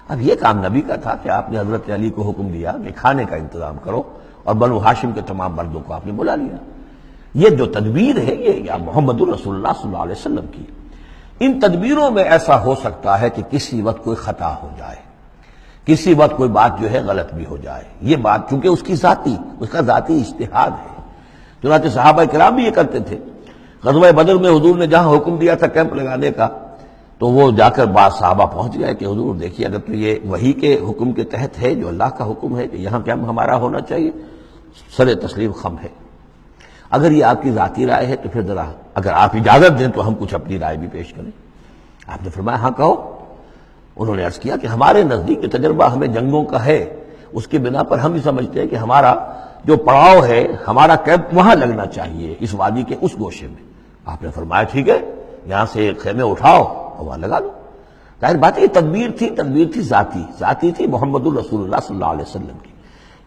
اب یہ کام نبی کا تھا کہ آپ نے حضرت علی کو حکم دیا کہ کھانے کا انتظام کرو، اور بنو ہاشم کے تمام مردوں کو آپ نے بلا لیا۔ یہ جو تدبیر ہے یہ یا محمد الرسول اللہ صلی اللہ علیہ وسلم کی، ان تدبیروں میں ایسا ہو سکتا ہے کہ کسی وقت کوئی خطا ہو جائے، کسی وقت کوئی بات جو ہے غلط بھی ہو جائے۔ یہ بات چونکہ اس کا ذاتی اجتہاد ہے، چنانچہ صحابہ کرام بھی یہ کرتے تھے۔ غزوہ بدر میں حضور نے جہاں حکم دیا تھا کیمپ لگانے کا، تو وہ جا کر بعض صحابہ پہنچ گئے کہ حضور دیکھیے اگر تو یہ وحی کے حکم کے تحت ہے، جو اللہ کا حکم ہے کہ یہاں کیمپ ہمارا ہونا چاہیے، سر تسلیم خم ہے۔ اگر یہ آپ کی ذاتی رائے ہے تو پھر ذرا اگر آپ اجازت دیں تو ہم کچھ اپنی رائے بھی پیش کریں۔ آپ نے فرمایا ہاں کہو۔ انہوں نے عرض کیا کہ ہمارے نزدیک تجربہ ہمیں جنگوں کا ہے، اس کی بنا پر ہم یہ سمجھتے ہیں کہ ہمارا جو پڑاؤ ہے، ہمارا کیمپ وہاں لگنا چاہیے، اس وادی کے اس گوشے میں۔ آپ نے فرمایا ٹھیک ہے، یہاں سے خیمے اٹھاؤ اور وہاں لگا لو۔ ظاہر بات ہے یہ تدبیر تھی ذاتی تھی محمد الرسول اللہ صلی اللہ علیہ وسلم کی۔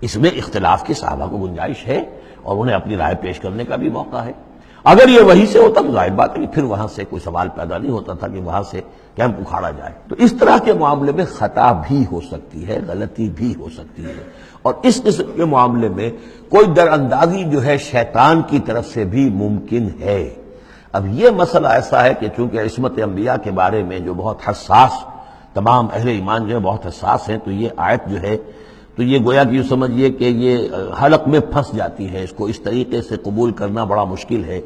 اس میں اختلاف کی صحابہ کو گنجائش ہے اور انہیں اپنی رائے پیش کرنے کا بھی موقع ہے۔ اگر یہ وحی سے ہوتا تو ظاہر بات ہے کہ پھر وہاں سے کوئی سوال پیدا نہیں ہوتا تھا کہ وہاں سے کیمپ اکھاڑا جائے۔ تو اس طرح کے معاملے میں خطا بھی ہو سکتی ہے، غلطی بھی ہو سکتی ہے، اور اس قسم کے معاملے میں کوئی در اندازی جو ہے شیطان کی طرف سے بھی ممکن ہے۔ اب یہ مسئلہ ایسا ہے کہ چونکہ عصمت انبیاء کے بارے میں جو بہت حساس، تمام اہل ایمان جو ہے بہت حساس ہیں، تو یہ آیت جو ہے تو یہ گویا کہ یہ سمجھیے کہ یہ حلق میں پھنس جاتی ہے، اس کو اس طریقے سے قبول کرنا بڑا مشکل ہے۔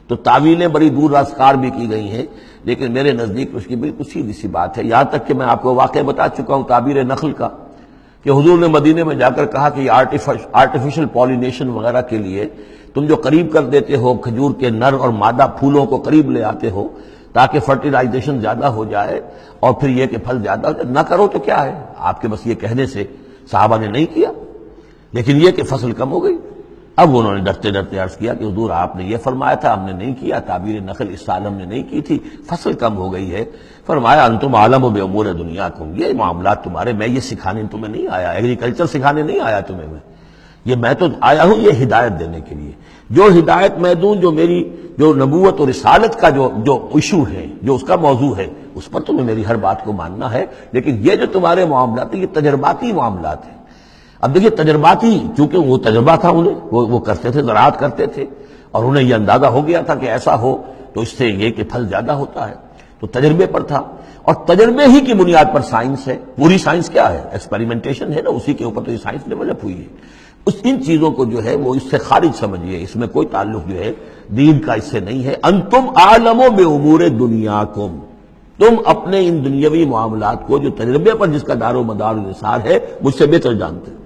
تو تعویلیں بڑی دور راسکار بھی کی گئی ہیں، لیکن میرے نزدیک اس کی بالکل سیدھی سی بات ہے۔ یہاں تک کہ میں آپ کو واقعہ بتا چکا ہوں تعبیر نخل کا، کہ حضور نے مدینے میں جا کر کہا کہ یہ آرٹیفیشل پالینیشن وغیرہ کے لیے تم جو قریب کر دیتے ہو کھجور کے نر اور مادہ پھولوں کو قریب لے آتے ہو تاکہ فرٹیلائزیشن زیادہ ہو جائے اور پھر یہ کہ پھل زیادہ ہو جائے، نہ کرو تو کیا ہے، آپ کے بس یہ کہنے سے صحابہ نے نہیں کیا، لیکن یہ کہ فصل کم ہو گئی۔ اب انہوں نے ڈرتے ڈرتے عرض کیا کہ حضور آپ نے یہ فرمایا تھا، ہم نے نہیں کیا، تعبیر نخل اس سال ہم نے نہیں کی تھی، فصل کم ہو گئی ہے۔ فرمایا انتم عالم بامور دنیاکم، یہ معاملات تمہارے، میں یہ سکھانے تمہیں نہیں آیا، ایگریکلچر سکھانے نہیں آیا تمہیں میں تو آیا ہوں یہ ہدایت دینے کے لیے۔ جو ہدایت میں دوں، جو میری جو نبوت اور رسالت کا جو ایشو ہے، جو اس کا موضوع ہے، اس پر تمہیں میری ہر بات کو ماننا ہے، لیکن یہ جو تمہارے معاملات ہیں یہ تجرباتی معاملات ہیں۔ اب دیکھیے تجرباتی، چونکہ وہ تجربہ تھا انہیں، وہ کرتے تھے، زراعت کرتے تھے، اور انہیں یہ اندازہ ہو گیا تھا کہ ایسا ہو تو اس سے یہ کہ پھل زیادہ ہوتا ہے، تو تجربے پر تھا، اور تجربے ہی کی بنیاد پر سائنس ہے۔ پوری سائنس کیا ہے؟ ایکسپیریمنٹیشن ہے نا، اسی کے اوپر تو یہ سائنس ڈیولپ ہوئی ہے۔ ان چیزوں کو جو ہے وہ اس سے خارج سمجھیے، اس میں کوئی تعلق جو ہے دین کا اس سے نہیں ہے۔ انتم عالم بامور دنیاکم، تم اپنے ان دنیاوی معاملات کو جو تجربے پر جس کا دار و مدار و نثار ہے مجھ سے بہتر جانتے ہو۔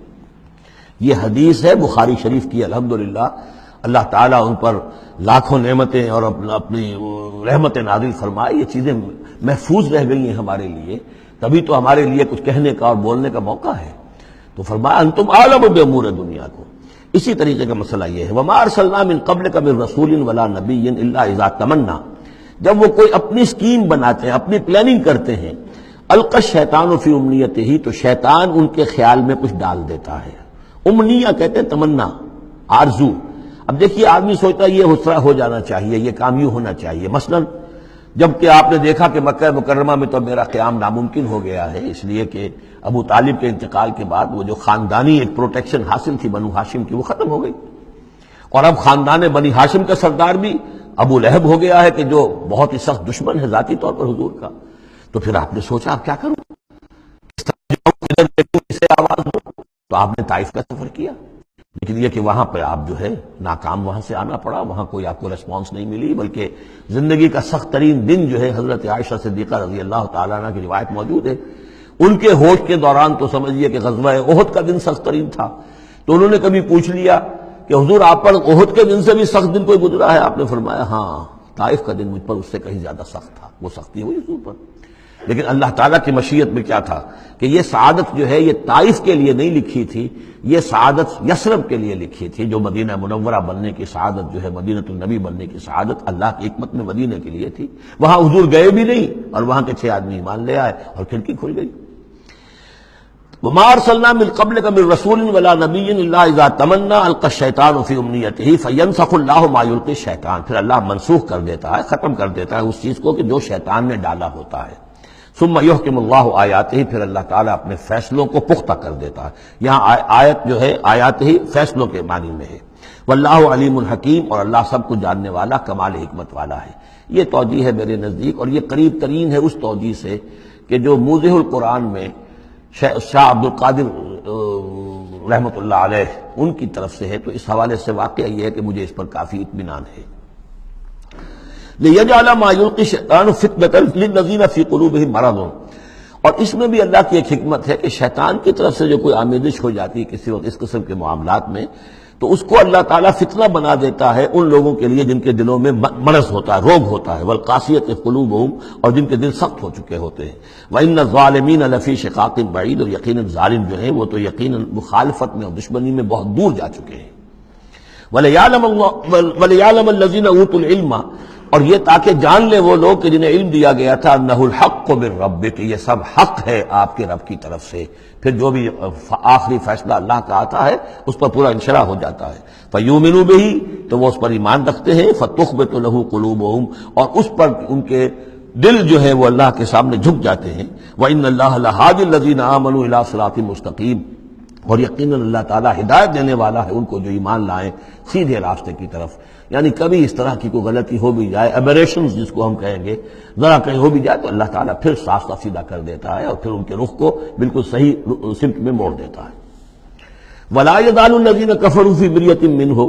یہ حدیث ہے بخاری شریف کی الحمدللہ، اللہ تعالیٰ ان پر لاکھوں نعمتیں اور اپنی رحمتیں نازل فرمائے، یہ چیزیں محفوظ رہ گئی ہیں ہمارے لیے، تبھی تو ہمارے لیے کچھ کہنے کا اور بولنے کا موقع ہے۔ تو فرمایا انتم اعلم بامور دنیا کو۔ اسی طریقے کا مسئلہ یہ ہے وما ارسلنا من قبلک من رسول ولا نبی الا اذا تمنا، جب وہ کوئی اپنی اسکیم بناتے ہیں، اپنی پلاننگ کرتے ہیں، القى الشیطان فی امنیتہ، تو شیطان ان کے خیال میں کچھ ڈال دیتا ہے۔ امنیہ کہتے ہیں تمنا، آرزو۔ اب دیکھیے آدمی سوچتا ہے یہ حسرہ ہو جانا چاہیے، یہ کام یوں ہونا چاہیے، مثلا جب کہ آپ نے دیکھا کہ مکہ مکرمہ میں تو میرا قیام ناممکن ہو گیا ہے، اس لیے کہ ابو طالب کے انتقال کے بعد وہ جو خاندانی ایک پروٹیکشن حاصل تھی بنو ہاشم کی، وہ ختم ہو گئی، اور اب خاندان بنی ہاشم کا سردار بھی ابو لہب ہو گیا ہے کہ جو بہت ہی سخت دشمن ہے ذاتی طور پر حضور کا۔ تو پھر آپ نے سوچا اب کیا کروں، کس طرح جاؤں، کدھر دیکھوں، کسے آواز دوں؟ تو آپ نے طائف کا سفر کیا، لیکن یہ کہ وہاں پہ آپ جو ہے ناکام وہاں سے آنا پڑا، وہاں کوئی آپ کو ریسپانس نہیں ملی، بلکہ زندگی کا سخت ترین دن جو ہے حضرت عائشہ صدیقہ رضی اللہ تعالیٰ عنہ کی روایت موجود ہے، ان کے ہوش کے دوران تو سمجھیے کہ غزوہ احد کا دن سخت ترین تھا، تو انہوں نے کبھی پوچھ لیا کہ حضور آپ پر احد کے دن سے بھی سخت دن کوئی گزرا ہے؟ آپ نے فرمایا ہاں، طائف کا دن مجھ پر اس سے کہیں زیادہ سخت تھا، وہ سختی ہوئی حضور پر۔ لیکن اللہ تعالیٰ کی مشیت میں کیا تھا کہ یہ سعادت جو ہے یہ طائف کے لیے نہیں لکھی تھی، یہ سعادت یثرب کے لیے لکھی تھی، جو مدینہ منورہ بننے کی سعادت جو ہے، مدینہ النبی بننے کی سعادت اللہ کی حکمت میں مدینہ کے لیے تھی۔ وہاں حضور گئے بھی نہیں اور وہاں کے 6 آدمی ایمان لے آئے اور کھڑکی کھل گئی۔ وما ارسلنا من قبلک من رسول ولا نبی الا اذا تمنا القى الشیطان فی امنیتہ فینسخ اللہ ما یلقی الشیطان، پھر اللہ منسوخ کر دیتا ہے، ختم کر دیتا ہے اس چیز کو کہ جو شیطان نے ڈالا ہوتا ہے۔ ثم یحکم اللہ آیاتہ، پھر اللہ تعالیٰ اپنے فیصلوں کو پختہ کر دیتا ہے۔ یہاں آیت جو ہے آیات ہی فیصلوں کے معنی میں ہے۔ واللہ علیم الحکیم، اور اللہ سب کو جاننے والا، کمال حکمت والا ہے۔ یہ توجیہ ہے میرے نزدیک، اور یہ قریب ترین ہے اس توجیہ سے کہ جو موضح القرآن میں شاہ عبد القادر رحمۃ اللہ علیہ ان کی طرف سے ہے، تو اس حوالے سے واقعہ یہ ہے کہ مجھے اس پر کافی اطمینان ہے۔ لِيَجْعَلَ مَا يُلْقِي الشَّيْطَانُ فِتْنَةً لِلَّذِينَ فِي قُلُوبِهِم مَرَضٌ، اور اس میں بھی اللہ کی ایک حکمت ہے کہ شیطان کی طرف سے جو کوئی آمیزش ہو جاتی ہے کسی وقت اس قسم کے معاملات میں، تو اس کو اللہ تعالیٰ فتنہ بنا دیتا ہے ان لوگوں کے لیے جن کے دلوں میں مرض ہوتا ہے، روگ ہوتا ہے، وَالْقَاسِيَةِ قُلُوبُهُمْ، اور جن کے دل سخت ہو چکے ہوتے ہیں۔ وَإِنَّ الظَّالِمِينَ لَفِي شِقَاقٍ بَعِيدٍ، اور یقیناً ظالم جو ہیں وہ تو یقیناً مخالفت میں اور دشمنی میں بہت دور جا چکے ہیں۔ وَلِيَعْلَمَ الَّذِينَ أُوتُوا الْعِلْمَ، اور یہ تاکہ جان لے وہ لوگ کہ جنہیں علم دیا گیا تھا، انہ الحق من ربک، یہ سب حق ہے آپ کے رب کی طرف سے۔ پھر جو بھی آخری فیصلہ اللہ کا آتا ہے اس پر پورا انشراح ہو جاتا ہے۔ فیؤمنوا بہ، تو وہ اس پر ایمان رکھتے ہیں، فتخبت لہ قلوبہم، اور اس پر ان کے دل جو ہے وہ اللہ کے سامنے جھک جاتے ہیں۔ وان اللہ لہادی الذین آمنوا الی صراط مستقیم، اور یقیناً اللہ تعالیٰ ہدایت دینے والا ہے ان کو جو ایمان لائیں سیدھے راستے کی طرف۔ یعنی کبھی اس طرح کی کوئی غلطی ہو بھی جائے، ایبریشنز جس کو ہم کہیں گے، ذرا کہیں ہو بھی جائے تو اللہ تعالیٰ پھر صاف سیدھا کر دیتا ہے اور پھر ان کے رخ کو بالکل صحیح سمت میں موڑ دیتا ہے۔ وَلَا يَزَالُ الَّذِينَ كَفَرُوا فِي مِرْيَةٍ مِّنْهُ،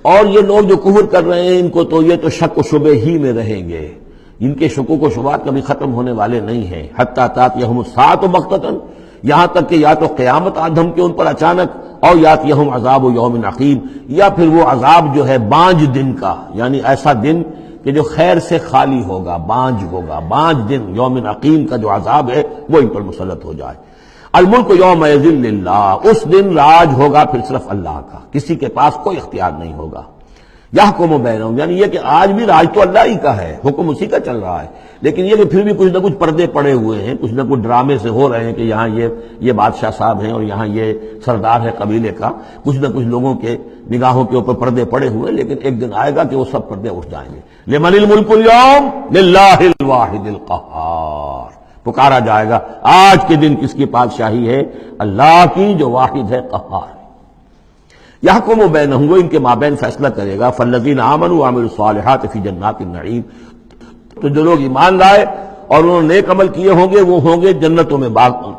اور یہ لوگ جو کفر کر رہے ہیں ان کو تو یہ تو شک و شبہ ہی میں رہیں گے، ان کے شکوک و شبہات کبھی ختم ہونے والے نہیں ہیں۔ حَتَّىٰ تَأْتِيَهُمُ السَّاعَةُ بَغْتَةً، یہاں تک کہ یا تو قیامت آ دھمکے ان پر اچانک، اور یاتیہم عذاب یوم عقیم، یا پھر وہ عذاب جو ہے بانج دن کا، یعنی ایسا دن کہ جو خیر سے خالی ہوگا، بانج ہوگا، بانج دن یوم عقیم کا جو عذاب ہے وہ ان پر مسلط ہو جائے۔ الملک یومئذ للہ، اس دن راج ہوگا پھر صرف اللہ کا، کسی کے پاس کوئی اختیار نہیں ہوگا۔ یحکم بینہم، یعنی یہ کہ آج بھی راج تو اللہ ہی کا ہے، حکم اسی کا چل رہا ہے، لیکن یہ کہ پھر بھی کچھ نہ کچھ پردے پڑے ہوئے ہیں، کچھ نہ کچھ ڈرامے سے ہو رہے ہیں کہ یہاں یہ بادشاہ صاحب ہیں اور یہاں یہ سردار ہے قبیلے کا، کچھ نہ کچھ لوگوں کے نگاہوں کے اوپر پردے پڑے ہوئے، لیکن ایک دن آئے گا کہ وہ سب پردے اٹھ جائیں گے۔ لمن الملک اليوم للہ الواحد القہار، پکارا جائے گا آج کے دن کس کی بادشاہی ہے؟ اللہ کی جو واحد ہے، قہار۔ یحکم بینہم، وہ ان کے مابین فیصلہ کرے گا۔ فالذین آمنوا وعملوا الصالحات فی جنات النعیم، تو جو لوگ ایمان لائے اور انہوں نے نیک عمل کیے ہوں گے وہ ہوں گے جنتوں میں،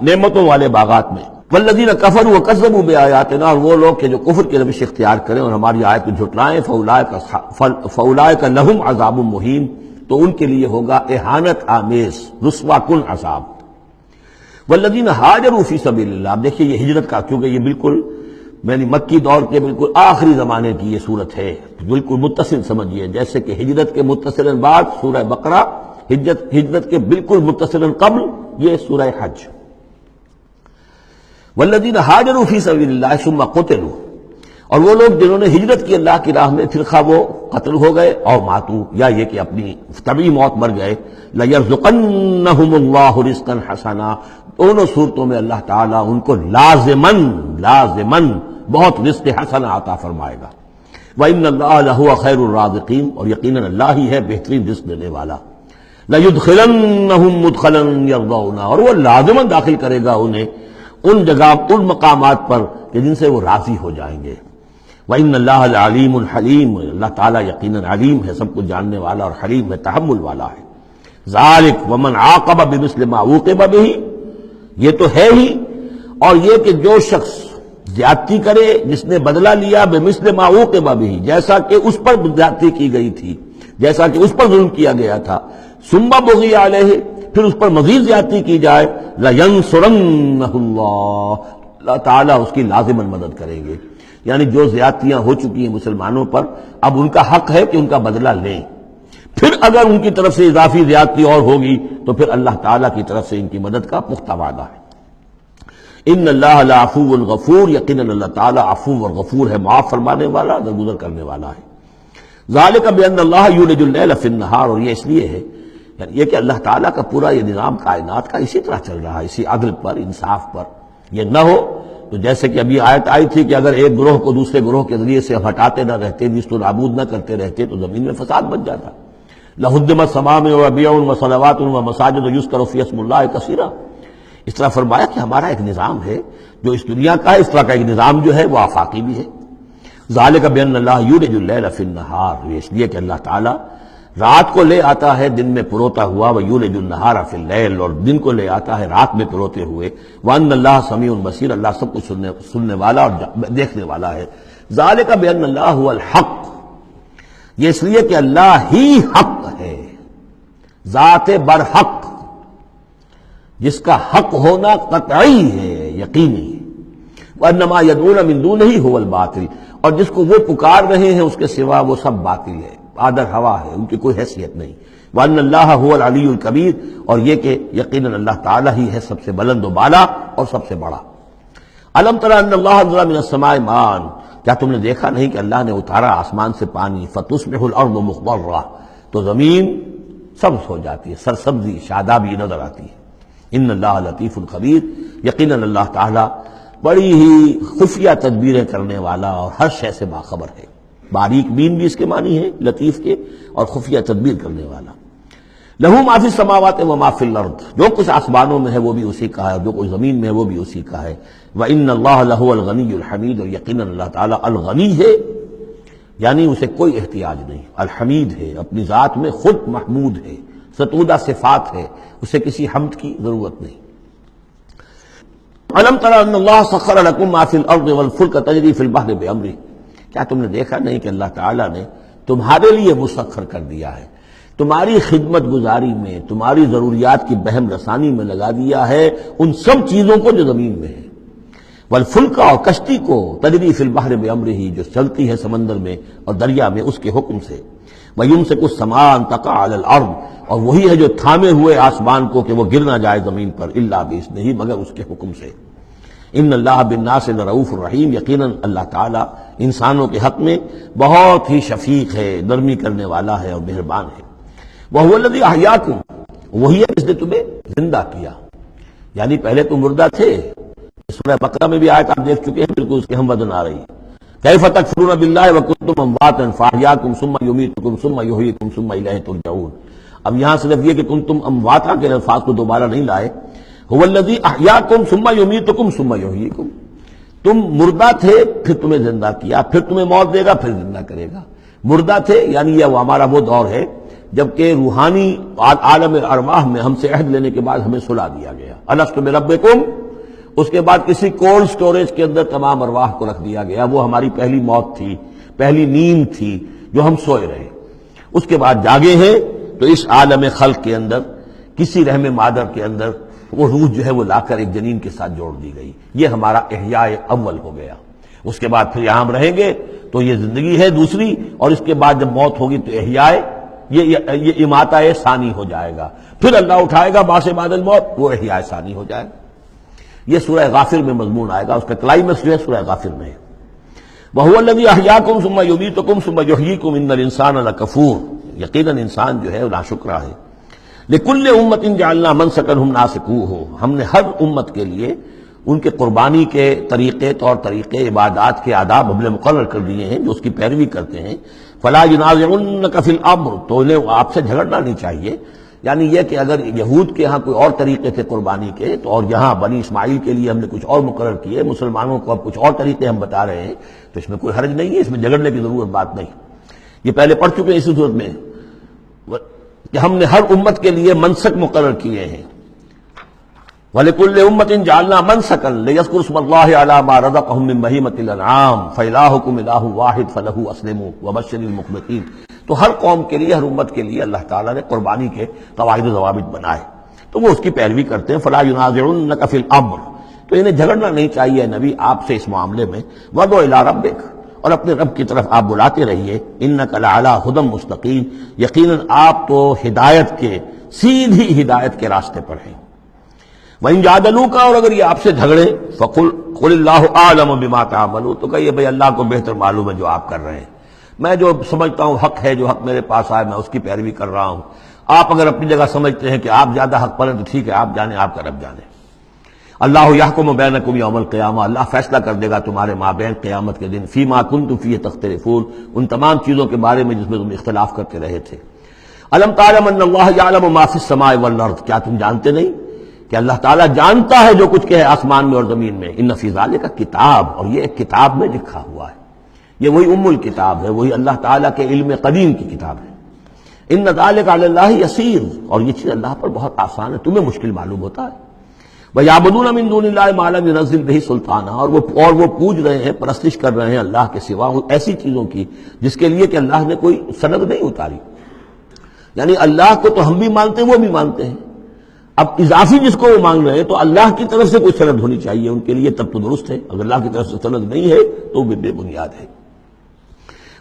نعمتوں والے باغات میں۔ والذین کفروا وکذبوا بآیاتنا، اور وہ لوگ کہ جو کفر کی روش اختیار کریں اور ہماری آیت کو جھٹلائیں، فاولئک لہم عذاب مہین، تو ان کے لیے ہوگا اہانت آمیز رسوا کن عذاب۔ والذین ہاجروا فی سبیل اللہ، اب دیکھیے یہ ہجرت کا، کیونکہ یہ بالکل یعنی مکی دور کے بالکل آخری زمانے کی یہ صورت ہے، بالکل متصل سمجھیے، جیسے کہ ہجرت کے متصل بعد سورہ بقرہ، ہجرت کے بالکل متصل قبل یہ سورہ حج۔ والذین ہاجروا فی سبیل اللہ ثم قتلوا، اور وہ لوگ جنہوں نے ہجرت کی اللہ کی راہ میں، پھر خواہ وہ قتل ہو گئے اور ماتوا، یا یہ کہ اپنی طبعی موت مر گئے، لَيَرْزُقَنَّهُمُ اللَّهُ رِزْقًا حَسَنًا، دونوں صورتوں میں اللہ تعالیٰ ان کو لازماً بہت رزق حسن عطا فرمائے گا۔ وَإِنَّ اللَّهَ لَهُوَ خَيْرُ الرَّازِقِينَ، اور یقیناً اللہ ہی ہے بہترین رزق دینے والا۔ لَيُدْخِلَنَّهُمْ مُدْخَلًا يَرْضَوْنَ، اور وہ لازماً داخل کرے گا انہیں ان جگہ، ان مقامات پر کہ جن سے وہ راضی ہو جائیں گے۔ وَإِنَّ اللَّهَ لَعَلِيمٌ حَلِيمٌ، اللہ تعالیٰ یقیناً علیم ہے، سب کچھ جاننے والا، اور حلیم ہے، تحمل والا ہے۔ ذَلِكَ وَمَنْ عَاقَبَ بِمِثْلِ مَا عُوقِبَ بِهِ، یہ تو ہے ہی، اور یہ کہ جو شخص زیادتی کرے، جس نے بدلہ لیا بِمِثْلِ مَا عُوقِبَ بِهِ، جیسا کہ اس پر زیادتی کی گئی تھی، جیسا کہ اس پر ظلم کیا گیا تھا، ثُمَّ بُغِيَ عَلَيْهِ، پھر اس پر مزید زیادتی کی جائے، لَيَنْصُرَنَّهُ اللَّهُ، اللہ تعالیٰ اس کی لازماً مدد کریں گے۔ یعنی جو زیادتیاں ہو چکی ہیں مسلمانوں پر، اب ان کا حق ہے کہ ان کا بدلہ لیں، پھر اگر ان کی طرف سے اضافی زیادتی اور ہوگی تو پھر اللہ تعالیٰ کی طرف سے ان کی مدد کا پختہ وعدہ ہے۔ ان اللہ لعفو غفور، یقیناً اللہ تعالیٰ عفو اور غفور ہے، معاف فرمانے والا، درگزر کرنے والا ہے۔ ذالک بان اللہ یولج اللیل فی النہار، اور یہ اس لیے ہے، یعنی یہ کہ اللہ تعالیٰ کا پورا یہ نظام کائنات کا اسی طرح چل رہا ہے، اسی عدل پر، انصاف پر۔ یہ نہ ہو تو جیسے کہ ابھی آیت آئی تھی کہ اگر ایک گروہ کو دوسرے گروہ کے ذریعے سے ہٹاتے نہ رہتے، نیست و نابود نہ کرتے رہتے، تو زمین میں فساد بچ جاتا۔ لَهُدِّمَتْ صَوَامِعُ وَبِيَعٌ وَصَلَوَاتٌ وَمَسَاجِدُ يُذْكَرُ فِيهَا اسْمُ اللَّهِ كَثِيرًا، اس طرح فرمایا کہ ہمارا ایک نظام ہے جو اس دنیا کا ہے، اس طرح کا ایک نظام جو ہے وہ آفاقی بھی ہے۔ ذَلِكَ بِأَنَّ اللَّهَ يُولِجُ اللَّيْلَ فِي النَّهَارِ، یہ اس لیے کہ اللہ تعالیٰ رات کو لے آتا ہے دن میں پروتا ہوا، وَيُولِجُ النَّهَارَ فِي اللَّيْلِ، اور دن کو لے آتا ہے رات میں پروتے ہوئے، وَأَنَّ اللَّهَ سَمِيعٌ بَصِيرٌ، اللہ سب کچھ سننے والا اور دیکھنے والا ہے۔ ذَلِكَ بِأَنَّ اللَّهَ هُوَ الْحَقُّ، یہ اس لیے کہ اللہ ہی حق ہے، ذات برحق، جس کا حق ہونا قطعی ہے، یقینی ہے۔ وَأَنَّ مَا يَدْعُونَ مِن دُونِهِ هُوَ الْبَاطِلُ، اور جس کو وہ پکار رہے ہیں اس کے سوا وہ سب باطل ہے، آدر ہوا ہے، ان کی کوئی حیثیت نہیں۔ وَأَنَّ اللَّهَ هُوَ الْعَلِيُّ الْكَبِيرُ، اور یہ کہ یقیناً اللہ تعالیٰ ہی ہے سب سے بلند و بالا اور سب سے بڑا۔ أَلَمْ تَرَ أَنَّ اللَّهَ أَنزَلَ مِنَ السَّمَاءِ مَاءً، کیا تم نے دیکھا نہیں کہ اللہ نے اتارا آسمان سے پانی، فَتُصْبِحُ الْأَرْضُ مُخْضَرَّةً، تو زمین سبز ہو جاتی ہے، سرسبزی، شادابی نظر آتی ہے۔ ان اللہ لطیف خبیر، یقیناً اللہ تعالیٰ بڑی ہی خفیہ تدبیریں کرنے والا اور ہر شے سے باخبر ہے۔ باریک بین بھی اس کے معنی ہے لطیف کے، اور خفیہ تدبیر کرنے والا۔ لہو ما فی السماوات و ما فی الارض، جو کچھ آسمانوں میں ہے وہ بھی اسی کا ہے، جو کچھ زمین میں ہے وہ بھی اسی کا ہے۔ وان اللہ لہو الغنی الحمید، اور یقیناً اللہ تعالیٰ الغنی ہے، یعنی اسے کوئی احتیاج نہیں، الحمید ہے، اپنی ذات میں خود محمود ہے، ستودہ صفات ہے، اسے کسی حمد کی ضرورت نہیں۔ أَلَمْ تَرَ أَنَّ اللَّهَ سَخَّرَ لَكُم مَّا فِي الْأَرْضِ وَالْفُلْكَ تَجْرِي فِي الْبَحْرِ بِأَمْرِهِ، کیا تم نے دیکھا نہیں کہ اللہ تعالیٰ نے تمہارے لیے مسخر کر دیا ہے، تمہاری خدمت گزاری میں، تمہاری ضروریات کی بہم رسانی میں لگا دیا ہے ان سب چیزوں کو جو زمین میں ہے، والفلک، اور کشتی کو، تجری فی البحر بامرہ، جو چلتی ہے سمندر میں اور دریا میں اس کے حکم سے، ویمسک السماء ان تقع علی الارض، اور وہی ہے جو تھامے ہوئے آسمان کو کہ وہ گر نہ جائے زمین پر، الا باذنہ، مگر اس کے حکم سے۔ ان اللہ بالناس لرؤوف الرحیم، یقیناً اللہ تعالیٰ انسانوں کے حق میں بہت ہی شفیق ہے، نرمی کرنے والا ہے اور مہربان ہے۔ وَهُوَ الَّذِي أَحْيَاكُمْ، وہی ہے جس نے تمہیں زندہ کیا، یعنی پہلے تم مردہ تھے، سورہ بقرہ میں بھی آیت آپ دیکھ چکے ہیں، بالکل اس کے ہم وزن آ رہی ہے۔ کیف تکفرون باللہ وکنتم امواتا فاحیاکم ثم یمیتکم ثم یحییکم ثم الیہ ترجعون۔ اب یہاں صرف یہ کہ کنتم امواتا کے الفاظ کو دوبارہ نہیں لائے، هو الذی احیاکم ثم یمیتکم ثم یحییکم، تم مردہ تھے پھر تمہیں زندہ کیا، پھر تمہیں موت دے گا، پھر زندہ کرے گا۔ مردہ تھے یعنی یہ ہمارا وہ دور ہے جبکہ روحانی عالم ارواح میں ہم سے عہد لینے کے بعد ہمیں سلا دیا گیا، الست بربکم، اس کے بعد کسی کولڈ سٹوریج کے اندر تمام ارواح کو رکھ دیا گیا، وہ ہماری پہلی موت تھی، پہلی نیند تھی جو ہم سوئے رہے۔ اس کے بعد جاگے ہیں تو اس عالم خلق کے اندر کسی رحم مادر کے اندر وہ روح جو ہے وہ لا کر ایک جنین کے ساتھ جوڑ دی گئی، یہ ہمارا احیاء اول ہو گیا۔ اس کے بعد پھر یہاں ہم رہیں گے تو یہ زندگی ہے دوسری، اور اس کے بعد جب موت ہوگی تو احیاء، یہ اماتہ ثانی ہو جائے گا، پھر اللہ اٹھائے گا بعث بعد الموت، وہ احیاء ثانی ہو جائے گا۔ یہ سورہ غافر میں مضمون آئے گا، اس کا کلائمیکس جو ہے سورہ غافر میں ہے۔ وَهُوَ الَّذِي أَحْيَاكُمْ ثُمَّ يُمِيتُكُمْ ثُمَّ يُحْيِيكُمْ إِنَّ الْإِنسَانَ لَكَفُورٌ، یقیناً انسان جو ہے ناشکرا ہے۔ لِكُلِّ أُمَّةٍ جَعَلْنَا مَنْسَكًا هُمْ نَاسِكُوهُ، ہم نے ہر امت کے لیے ان کے قربانی کے طریقے، طور طریقے، عبادات کے آداب ہم نے مقرر کر دیے ہیں جو اس کی پیروی کرتے ہیں۔ فَلَا يُنَازِعُنَّكَ فِي الْأَمْرِ، تو انہیں آپ سے جھگڑنا نہیں چاہیے، یعنی یہ کہ اگر یہود کے ہاں کوئی اور طریقے تھے قربانی کے تو اور یہاں بنی اسماعیل کے لیے ہم نے کچھ اور مقرر کیے، مسلمانوں کو اب کچھ اور طریقے ہم بتا رہے ہیں، تو اس میں کوئی حرج نہیں ہے، اس میں جھگڑنے کی ضرورت بات نہیں۔ یہ پہلے پڑھ چکے ہیں اسی صورت میں کہ ہم نے ہر امت کے لیے منسک مقرر کیے ہیں۔ وَلِكُلِّ أُمَّةٍ جَعَلْنَا مَنْسَكًا لِيَذْكُرُوا اسْمَ اللَّهِ عَلَىٰ مَا رَزَقَهُم مِّن بَهِيمَةِ الْأَنْعَامِ فَإِلَٰهُكُمْ إِلَٰهٌ وَاحِدٌ فَلَهُ أَسْلِمُوا وَبَشِّرِ الْمُخْبِتِينَ، تو ہر قوم کے لیے، ہر امت کے لیے اللہ تعالیٰ نے قربانی کے قواعد و ضوابط بنائے، تو وہ اس کی پیروی کرتے ہیں۔ فَلَا يُنَازِعُنَّكَ فِي الْأَمْرِ، تو انہیں جھگڑنا نہیں چاہیے نبی آپ سے اس معاملے میں۔ وَادْعُ إِلَىٰ رَبِّكَ، اور اپنے رب کی طرف آپ بلاتے رہیے۔ إِنَّكَ لَعَلَىٰ هُدًى مُسْتَقِيمٍ، یقیناً آپ تو ہدایت کے، سیدھی ہدایت کے راستے پر ہیں۔ وَإِن جَادَلُوكَ، اور اگر یہ آپ سے جھگڑے، فَقُلِ اللَّهُ أَعْلَمُ بِمَا تَعْمَلُونَ، تو کہیے بھئی اللہ کو بہتر معلوم ہے جو آپ کر رہے ہیں، میں جو سمجھتا ہوں حق ہے، جو حق میرے پاس آئے میں اس کی پیروی کر رہا ہوں، آپ اگر اپنی جگہ سمجھتے ہیں کہ آپ زیادہ حق پر ہیں تو ٹھیک ہے، آپ جانیں، آپ کا رب جانے۔ اللہ یحکم بینکم یوم القیامہ، اللہ فیصلہ کر دے گا تمہارے مابین قیامت کے دن، فیما کنتم فیہ تختلفون، ان تمام چیزوں کے بارے میں جس میں تم اختلاف کرتے رہے تھے۔ الم تعلم ان اللہ یعلم ما فی السماء والارض، کیا تم جانتے نہیں کہ اللہ تعالیٰ جانتا ہے جو کچھ کہ ہے آسمان میں اور زمین میں۔ ان فی ذالک کتاب، اور یہ ایک کتاب میں لکھا ہوا ہے، یہ وہی ام الکتاب ہے، وہی اللہ تعالیٰ کے علم قدیم کی کتاب ہے۔ ان ذالک علی اللہ یسیر، اور یہ چیز اللہ پر بہت آسان ہے، تمہیں مشکل معلوم ہوتا ہے۔ وَيَعْبُدُونَ مِن دُونِ اللَّهِ مَا لَمْ يُنَزِّلْ بِهِ سُلْطَانًا، اور وہ پوج رہے ہیں، پرستش کر رہے ہیں اللہ کے سوا ایسی چیزوں کی جس کے لیے کہ اللہ نے کوئی سند نہیں اتاری۔ یعنی اللہ کو تو ہم بھی مانتے ہیں، وہ بھی مانتے ہیں، اب اضافی جس کو وہ مانگ رہے ہیں تو اللہ کی طرف سے کوئی سند ہونی چاہیے ان کے لیے، تب تو درست ہے، اگر اللہ کی طرف سے سند نہیں ہے تو وہ بے بنیاد ہے۔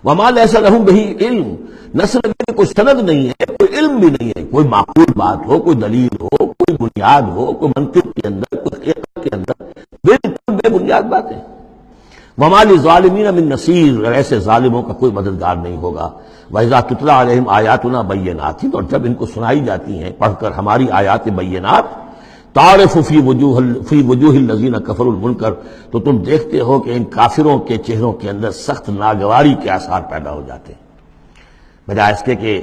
وَمَا لَيْسَ لَهُم بِهِ عِلْمٌ، نہ صرف کہ کوئی سند نہیں ہے، کوئی علم بھی نہیں ہے، کوئی معقول بات ہو، کوئی دلیل ہو، کوئی بنیاد ہو، کوئی منطق کے اندر، کوئی حقیقت کے اندر، بالکل بے بنیاد بات ہے۔ وَمَا لِلظَّالِمِينَ مِن نَصِيرٍ، ایسے ظالموں کا کوئی مددگار نہیں ہوگا۔ وَإِذَا تُتْلَىٰ عَلَيْهِمْ آيَاتُنَا بَيِّنَاتٍ، اور جب ان کو سنائی جاتی ہیں پڑھ کر ہماری آیات بینات، تعرف فی وجوہ الذین کفروا المنکر، تو تم دیکھتے ہو کہ ان کافروں کے چہروں کے اندر سخت ناگواری کے آثار پیدا ہو جاتے ہیں، بجائے اس کے کہ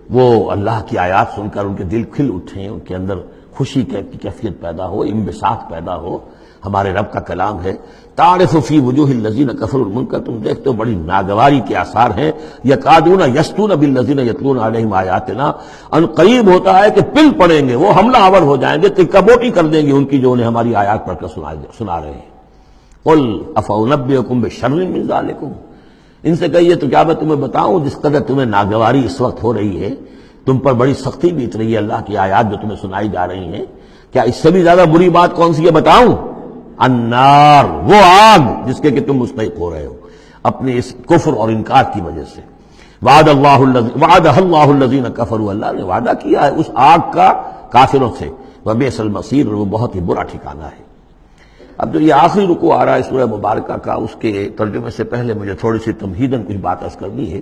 وہ اللہ کی آیات سن کر ان کے دل کھل اٹھیں، ان کے اندر خوشی کی کیفیت پیدا ہو، انبساط پیدا ہو۔ ہمارے رب کا کلام ہے، تعرف فی وجوہ الذین کفروا المنکر، تم دیکھتے ہو بڑی ناگواری کے آثار ہیں۔ یکادون یسطون بالذین یتلون علیہم آیاتنا، ان قریب ہوتا ہے کہ پل پڑیں گے، وہ حملہ آور ہو جائیں گے، تکہ بوٹی کر دیں گے ان کی جو انہیں ہماری آیات پڑھ کر سنا رہے ہیں۔ قل افانبئکم بشر من ذالکم، ان سے کہیے تو کیا میں تمہیں بتاؤں جس قدر تمہیں ناگواری اس وقت ہو رہی ہے، تم پر بڑی سختی بیت رہی ہے اللہ کی آیات جو تمہیں سنائی جا رہی ہیں، کیا اس سے بھی زیادہ بری بات کون سی ہے بتاؤں؟ النار، وہ آگ جس کے کہ تم مستحق ہو رہے ہو اپنے اس کفر اور انکار کی وجہ سے۔ وعدہ اللہ الذین کفروا، اللہ نے وعدہ کیا ہے اس آگ کا کافروں سے، وبئس المصیر، اور وہ بہت ہی برا ٹھکانہ ہے۔ اب جو یہ آخری رکوع آ رہا ہے سورہ مبارکہ کا، اس کے ترجمے سے پہلے مجھے تھوڑی سی تمہیداً کچھ بات عرض کرنی ہے۔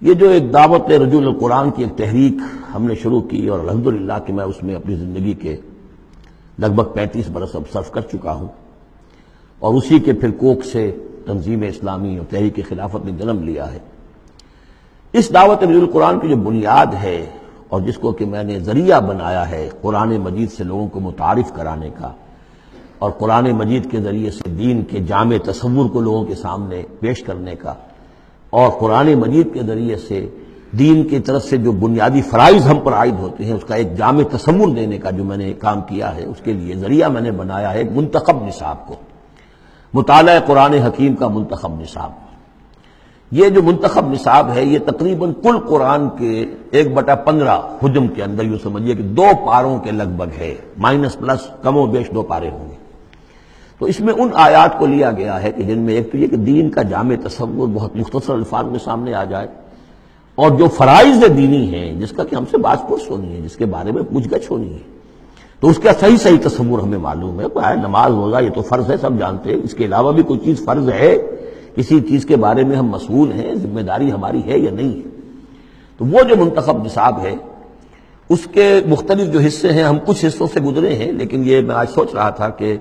یہ جو ایک دعوت رجوع القرآن کی ایک تحریک ہم نے شروع کی، اور الحمدللہ کہ میں اس میں اپنی زندگی کے لگ بھگ 35 برس اب صرف کر چکا ہوں، اور اسی کے پھر کوکھ سے تنظیم-e-اسلامی اور تحریک خلافت نے جنم لیا ہے۔ اس دعوت رجوع القرآن کی جو بنیاد ہے اور جس کو کہ میں نے ذریعہ بنایا ہے قرآن مجید سے لوگوں کو متعارف کرانے کا، اور قرآن مجید کے ذریعے سے دین کے جامع تصور کو لوگوں کے سامنے پیش کرنے کا، اور قرآن مجید کے ذریعے سے دین کی طرف سے جو بنیادی فرائض ہم پر عائد ہوتے ہیں اس کا ایک جامع تصور دینے کا جو میں نے کام کیا ہے، اس کے لیے ذریعہ میں نے بنایا ہے ایک منتخب نصاب کو، مطالعہ قرآن حکیم کا منتخب نصاب۔ یہ جو منتخب نصاب ہے یہ تقریباً کل قرآن کے 1/15 حجم کے اندر یوں سمجھیے کہ 2 پاروں کے لگ بھگ ہے، مائنس پلس کم و بیش 2 پارے ہوں گے۔ تو اس میں ان آیات کو لیا گیا ہے کہ جن میں ایک تو یہ کہ دین کا جامع تصور بہت مختصر الفاظ میں سامنے آ جائے، اور جو فرائض دینی ہیں جس کا کہ ہم سے باز پرس ہونی ہے، جس کے بارے میں پوچھ گچھ ہونی ہے، تو اس کا صحیح تصور ہمیں معلوم ہے۔ نماز روزہ یہ تو فرض ہے، سب جانتے ہیں، اس کے علاوہ بھی کوئی چیز فرض ہے، کسی چیز کے بارے میں ہم مسئول ہیں، ذمہ داری ہماری ہے یا نہیں ہے۔ تو وہ جو منتخب نصاب ہے اس کے مختلف جو حصے ہیں، ہم کچھ حصوں سے گزرے ہیں، لیکن یہ میں آج سوچ رہا تھا کہ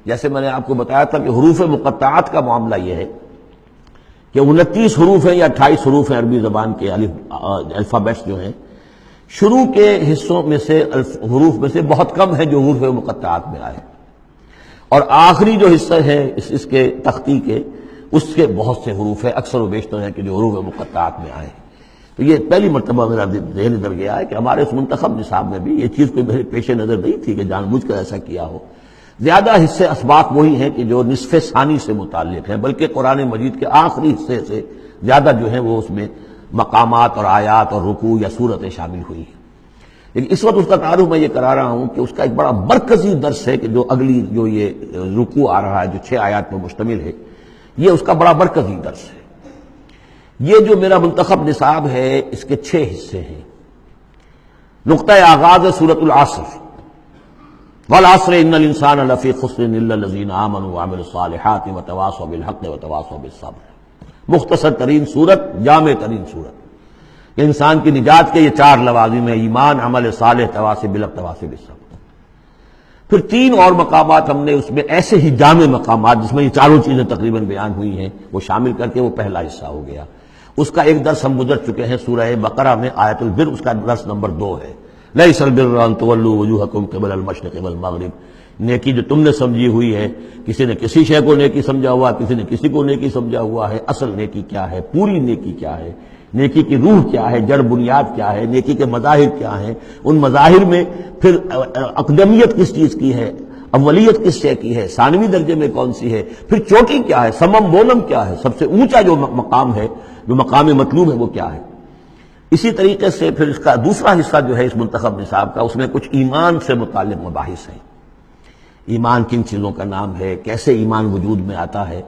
جیسے میں نے آپ کو بتایا تھا کہ حروف مقطعات کا معاملہ یہ ہے کہ 29 حروف ہیں یا 28 حروف ہیں عربی زبان کے الفابیٹس جو ہیں، شروع کے حصوں میں سے حروف میں سے بہت کم ہیں جو حروف مقطعات میں آئے، اور آخری جو حصہ ہے اس کے تختی کے، اس کے بہت سے حروف ہیں، اکثر و بیشتر ہیں کہ جو حروف مقطعات میں آئے۔ تو یہ پہلی مرتبہ میرا ذہن ادھر گیا ہے کہ ہمارے اس منتخب نصاب میں بھی یہ چیز کوئی میرے پیش نظر نہیں تھی کہ جان بوجھ کر ایسا کیا ہو۔ زیادہ حصے اسباق وہی ہیں کہ جو نصف ثانی سے متعلق ہیں، بلکہ قرآن مجید کے آخری حصے سے زیادہ جو ہیں وہ اس میں مقامات اور آیات اور رکوع یا صورتیں شامل ہوئی ہیں۔ لیکن اس وقت اس کا تعارف میں یہ کرا رہا ہوں کہ اس کا ایک بڑا مرکزی درس ہے کہ جو اگلی جو یہ رکوع آ رہا ہے جو 6 آیات پر مشتمل ہے، یہ اس کا بڑا مرکزی درس ہے۔ یہ جو میرا منتخب نصاب ہے اس کے 6 حصے ہیں۔ نقطہ آغاز ہے سورۃ العصر، والعصر ان الانسان لفی خسر الا الذین آمنوا وعملوا الصالحات وتواصوا بالحق وتواصوا بالصبر۔ مختصر ترین صورت، جامع ترین صورت کہ انسان کی نجات کے یہ 4 لوازم ہیں: ایمان، عمل صالح، تواصی بالحق، تواصی بالصبر۔ پھر 3 اور مقامات ہم نے اس میں ایسے ہی جامع مقامات جس میں یہ چاروں چیزیں تقریباً بیان ہوئی ہیں وہ شامل کر کے وہ پہلا حصہ ہو گیا۔ اس کا ایک درس ہم گزر چکے ہیں سورہ بقرہ میں، آیت البر، اس کا درس نمبر 2 ہے۔ لیس البر ان تولوا وجوہکم قبل المشرق والمغرب۔ نیکی جو تم نے سمجھی ہوئی ہے، کسی نے کسی شے کو نیکی سمجھا ہوا، کسی نے کسی کو نیکی سمجھا ہوا ہے، اصل نیکی کیا ہے، پوری نیکی کیا ہے، نیکی کی روح کیا ہے، جڑ بنیاد کیا ہے، نیکی کے مظاہر کیا ہیں، ان مظاہر میں پھر اقدمیت کس چیز کی ہے، اولیت کس شے کی ہے، ثانوی درجے میں کون سی ہے، پھر چوٹی کیا ہے، سمم بولم کیا ہے، سب سے اونچا جو مقام ہے، جو مقام مطلوب ہے وہ کیا ہے۔ اسی طریقے سے پھر اس کا دوسرا حصہ جو ہے اس منتخب نصاب کا، اس میں کچھ ایمان سے متعلق مباحث ہیں۔ ایمان کن چیزوں کا نام ہے، کیسے ایمان وجود میں آتا ہے،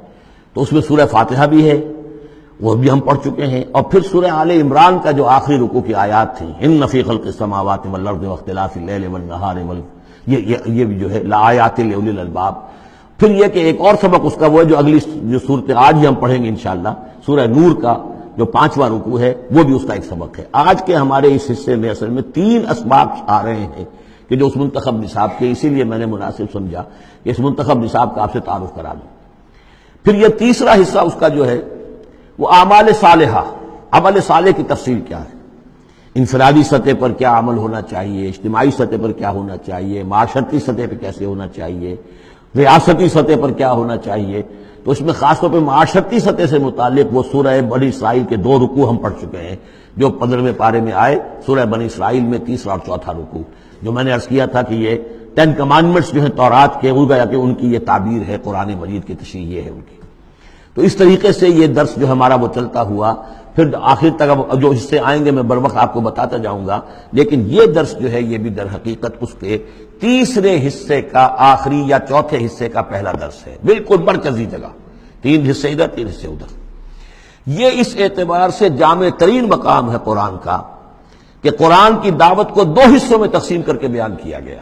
تو اس میں سورہ فاتحہ بھی ہے، وہ بھی ہم پڑھ چکے ہیں، اور پھر سورہ ال-عمران کا جو آخری رکوع کی آیات تھیں، ان فی خلق السماوات والارض واختلاف اللیل والنہار یہ بھی جو ہے لآیات لأولی الالباب۔ پھر یہ کہ ایک اور سبق اس کا وہ ہے جو اگلی جو صورت آج ہی ہم پڑھیں گے انشاءاللہ، سورہ نور کا جو 5واں رکوع ہے وہ بھی اس کا ایک سبق ہے۔ آج کے ہمارے اس حصے میں اصل میں 3 اسباق آ رہے ہیں کہ جو اس منتخب نصاب کے، اسی لیے میں نے مناسب سمجھا کہ اس منتخب نصاب کا آپ سے تعارف کرا دوں۔ پھر یہ تیسرا حصہ اس کا جو ہے وہ اعمال صالحہ، عمل صالح کی تفصیل کیا ہے، انفرادی سطح پر کیا عمل ہونا چاہیے، اجتماعی سطح پر کیا ہونا چاہیے، معاشرتی سطح پہ کیسے ہونا چاہیے، ریاستی سطح پر کیا ہونا چاہیے۔ تو اس میں خاص طور پہ معاشرتی سطح سے متعلق وہ سورہ بنی اسرائیل کے 2 رکوع ہم پڑھ چکے ہیں جو 15ویں پارے میں آئے، سورہ بنی اسرائیل میں 3 اور 4 رکوع، جو میں نے عرض کیا تھا کہ یہ 10 کمانڈمنٹس جو ہیں تورات کے، گویا کہ ان کی یہ تعبیر ہے، قرآن مجید کی تشریح یہ ہے ان کی۔ تو اس طریقے سے یہ درس جو ہمارا وہ چلتا ہوا، پھر آخر تک اب جو حصے آئیں گے میں بر وقت آپ کو بتاتا جاؤں گا، لیکن یہ درس جو ہے یہ بھی در حقیقت اس کے تیسرے حصے کا آخری یا چوتھے حصے کا پہلا درس ہے، بالکل مرکزی جگہ، 3 حصے ادھر 3 حصے ادھر۔ یہ اس اعتبار سے جامع ترین مقام ہے قرآن کا کہ قرآن کی دعوت کو 2 حصوں میں تقسیم کر کے بیان کیا گیا۔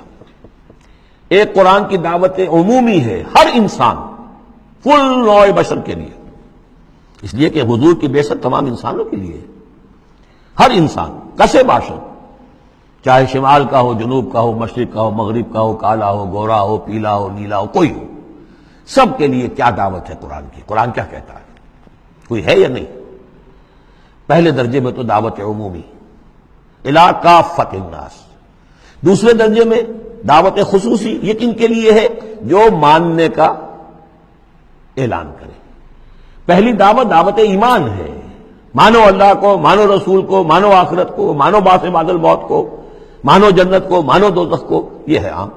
ایک قرآن کی دعوت عمومی ہے، ہر انسان، کل نوع بشر کے لیے، اس لیے کہ حضور کی بعثت تمام انسانوں کے لیے، ہر انسان کسے باشد، چاہے شمال کا ہو، جنوب کا ہو، مشرق کا ہو، مغرب کا ہو، کالا ہو، گورا ہو، پیلا ہو، نیلا ہو، کوئی ہو، سب کے لیے کیا دعوت ہے قرآن کی، قرآن کیا کہتا ہے، کوئی ہے یا نہیں۔ پہلے درجے میں تو دعوت عمومی، الی کافۃ الناس۔ دوسرے درجے میں دعوت خصوصی، یہ کن کے لیے ہے؟ جو ماننے کا اعلان کرے۔ پہلی دعوت دعوت ایمان ہے، مانو اللہ کو، مانو رسول کو، مانو آخرت کو، مانو بعث بعد الموت کو، مانو جنت کو، مانو دوزخ کو، یہ ہے عام۔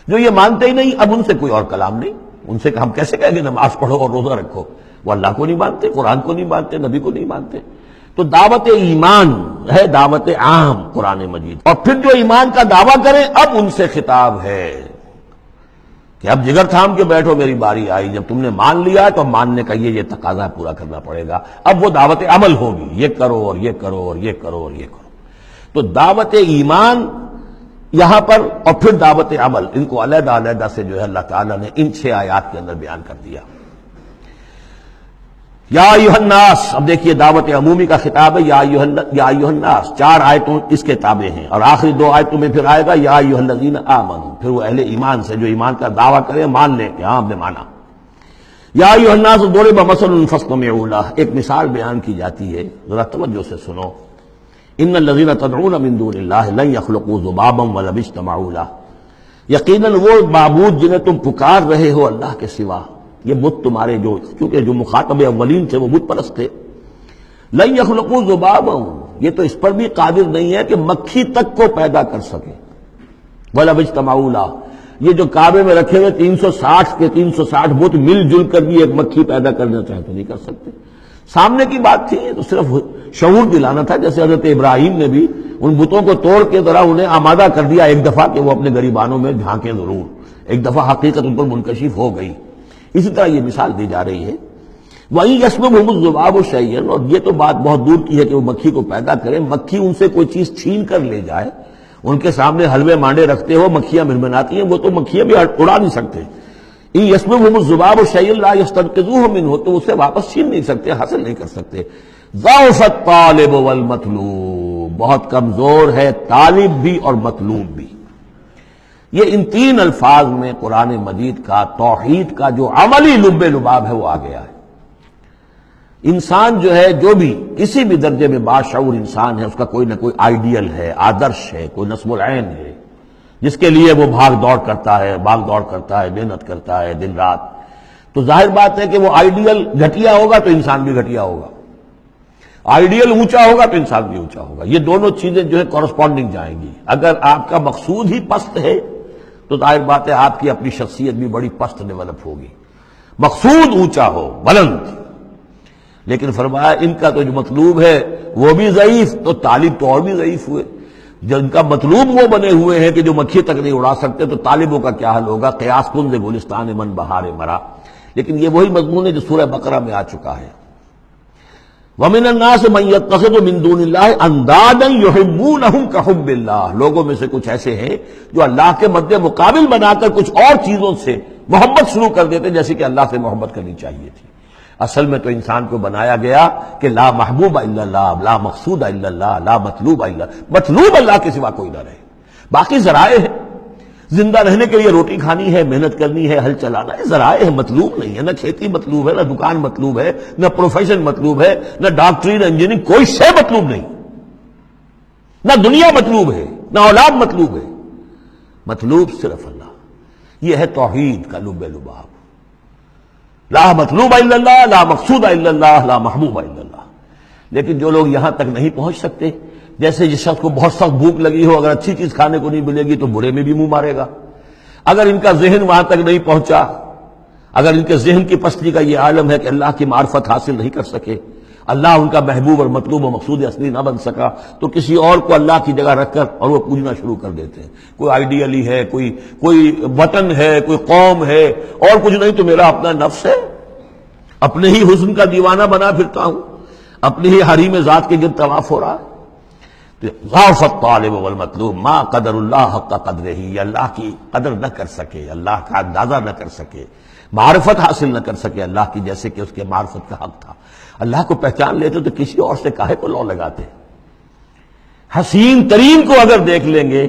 جو یہ مانتے ہی نہیں، اب ان سے کوئی اور کلام نہیں، ان سے ہم کیسے کہیں گے نماز پڑھو اور روزہ رکھو، وہ اللہ کو نہیں مانتے، قرآن کو نہیں مانتے، نبی کو نہیں مانتے۔ تو دعوت ایمان ہے، دعوت عام قرآن مجید۔ اور پھر جو ایمان کا دعویٰ کریں، اب ان سے خطاب ہے کہ اب جگر تھام کے بیٹھو، میری باری آئی، جب تم نے مان لیا تو ماننے کا یہ تقاضا پورا کرنا پڑے گا۔ اب وہ دعوت عمل ہوگی، یہ کرو اور یہ کرو اور یہ کرو اور یہ کرو۔ تو دعوت ایمان یہاں پر اور پھر دعوت عمل، ان کو علیحدہ علیحدہ سے جو ہے اللہ تعالیٰ نے ان 6 آیات کے اندر بیان کر دیا۔ یا ایھا الناس، اب دیکھیے دعوت عمومی کا خطاب ہے، یا ایھا الناس، 4 آیتوں اس کے تابع ہیں، اور آخری 2 آیتوں میں پھر آئے گا یا ایھا الذین آمنوا، پھر وہ اہل ایمان سے جو ایمان کا دعویٰ کریں مان لیں کہ ہاں ہم نے مانا۔ یا ایھا الناس ضرب مثل فاستمعوا لہ، ایک مثال بیان کی جاتی ہے، ذرا توجہ سے سنو۔ ان الذین تدعون من دون اللہ لن یخلقوا ذبابا ولو اجتمعوا لہ، یقیناً وہ معبود جنہیں تم پکار رہے ہو اللہ کے سوا، یہ بت تمہارے جو، کیونکہ جو مخاطب اولین تھے وہ بت پرست تھے، لن یخلقوا ذبابا، یہ تو اس پر بھی قادر نہیں ہے کہ مکھی تک کو پیدا کر سکے، ولو اجتمعوا لہ، یہ جو کعبے میں رکھے ہوئے 360 کے 360 بت مل جل کر بھی ایک مکھی پیدا کرنا چاہے تو نہیں کر سکتے۔ سامنے کی بات تھی، تو صرف شعور دلانا تھا، جیسے حضرت ابراہیم نے بھی ان بتوں کو توڑ کے ذرا انہیں آمادہ کر دیا ایک دفعہ کہ وہ اپنے گریبانوں میں جھانکیں ضرور، ایک دفعہ حقیقت ان پر منکشف ہو گئی۔ اسی طرح یہ مثال دی جا رہی ہے، وَإِن يَسْلُبْهُمُ الذُّبَابُ شَيْئًا، اور یہ تو بات بہت دور کی ہے کہ وہ مکھی کو پیدا کریں، مکھی ان سے کوئی چیز چھین کر لے جائے، ان کے سامنے حلوے مانڈے رکھتے ہو، مکھیاں مرمناتی ہیں، وہ تو مکھیاں بھی اڑا نہیں سکتے۔ إِن يَسْلُبْهُمُ الذُّبَابُ شَيْئًا لَا يَسْتَنقِذُوهُ مِنْهُ، تو اسے واپس چھین نہیں سکتے، حاصل نہیں کر سکتے۔ ضعف الطالب والمطلوب، بہت کمزور ہے طالب بھی اور مطلوب بھی۔ یہ ان 3 الفاظ میں قرآن مجید کا توحید کا جو عملی لب لباب ہے وہ آ گیا ہے۔ انسان جو ہے، جو بھی کسی بھی درجے میں باشعور انسان ہے، اس کا کوئی نہ کوئی آئیڈیل ہے، آدرش ہے، کوئی نصب العین ہے، جس کے لیے وہ بھاگ دوڑ کرتا ہے، محنت کرتا ہے دن رات۔ تو ظاہر بات ہے کہ وہ آئیڈیل گھٹیا ہوگا تو انسان بھی گھٹیا ہوگا، آئیڈیل اونچا ہوگا تو انسان بھی اونچا ہوگا۔ یہ دونوں چیزیں جو ہے کورسپونڈنگ جائیں گی۔ اگر آپ کا مقصود ہی پست ہے تو ظاہر بات ہے آپ کی اپنی شخصیت بھی بڑی پست ڈیولپ ہوگی۔ مقصود اونچا ہو، بلند، لیکن فرمایا ان کا تو جو مطلوب ہے وہ بھی ضعیف، تو طالب تو اور بھی ضعیف ہوئے۔ جن کا مطلوب وہ بنے ہوئے ہیں کہ جو مکھی تک نہیں اڑا سکتے، تو طالبوں کا کیا حل ہوگا؟ قیاس کن گلستان من بہار مرا۔ لیکن یہ وہی مضمون ہے جو سورہ بقرہ میں آ چکا ہے۔ وَمِنَ النَّاسِ مَن يَتَّخِذُ مِن دُونِ اللَّهِ أَندَادًا يُحِبُّونَهُمْ كَحُبِّ اللَّهِ، لوگوں میں سے کچھ ایسے ہیں جو اللہ کے مد مقابل بنا کر کچھ اور چیزوں سے محبت شروع کر دیتے جیسے کہ اللہ سے محبت کرنی چاہیے تھی۔ اصل میں تو انسان کو بنایا گیا کہ لا محبوب الا اللہ، لا مقصود الا اللہ، لا مطلوب الا اللہ، مطلوب اللہ کے سوا کوئی نہ رہے، باقی ذرائع ہیں۔ زندہ رہنے کے لیے روٹی کھانی ہے، محنت کرنی ہے، ہل چلانا ہے، ذرائع ہے، مطلوب نہیں ہے۔ نہ کھیتی مطلوب ہے، نہ دکان مطلوب ہے، نہ پروفیشن مطلوب ہے، نہ ڈاکٹری، نہ انجینئرنگ، کوئی شے مطلوب نہیں، نہ دنیا مطلوب ہے، نہ اولاد مطلوب ہے، مطلوب صرف اللہ۔ یہ ہے توحید کا لب لباب، لا مطلوب الا اللہ، لا مقصود الا اللہ، لا محبوب الا اللہ۔ لیکن جو لوگ یہاں تک نہیں پہنچ سکتے، جیسے جس شخص کو بہت سخت بھوک لگی ہو، اگر اچھی چیز کھانے کو نہیں ملے گی تو برے میں بھی منہ مارے گا۔ اگر ان کا ذہن وہاں تک نہیں پہنچا، اگر ان کے ذہن کی پستی کا یہ عالم ہے کہ اللہ کی معرفت حاصل نہیں کر سکے، اللہ ان کا محبوب اور مطلوب و مقصود اصلی نہ بن سکا، تو کسی اور کو اللہ کی جگہ رکھ کر اور وہ پوجنا شروع کر دیتے ہیں۔ کوئی آئیڈیلی ہے، کوئی وطن ہے، کوئی قوم ہے، اور کچھ نہیں تو میرا اپنا نفس ہے، اپنے ہی حسن کا دیوانہ بنا پھرتا ہوں، اپنی ہی حریم ذات کے گرد طواف ہو رہا ہے۔ ضعف الطالب والمطلوب ما قدر اللہ حق قدرہ، یہ اللہ کی قدر نہ کر سکے، اللہ کا اندازہ نہ کر سکے، معرفت حاصل نہ کر سکے اللہ کی، جیسے کہ اس کے معرفت کا حق تھا۔ اللہ کو پہچان لیتے تو کسی اور سے کاہے کو لو لگاتے؟ حسین ترین کو اگر دیکھ لیں گے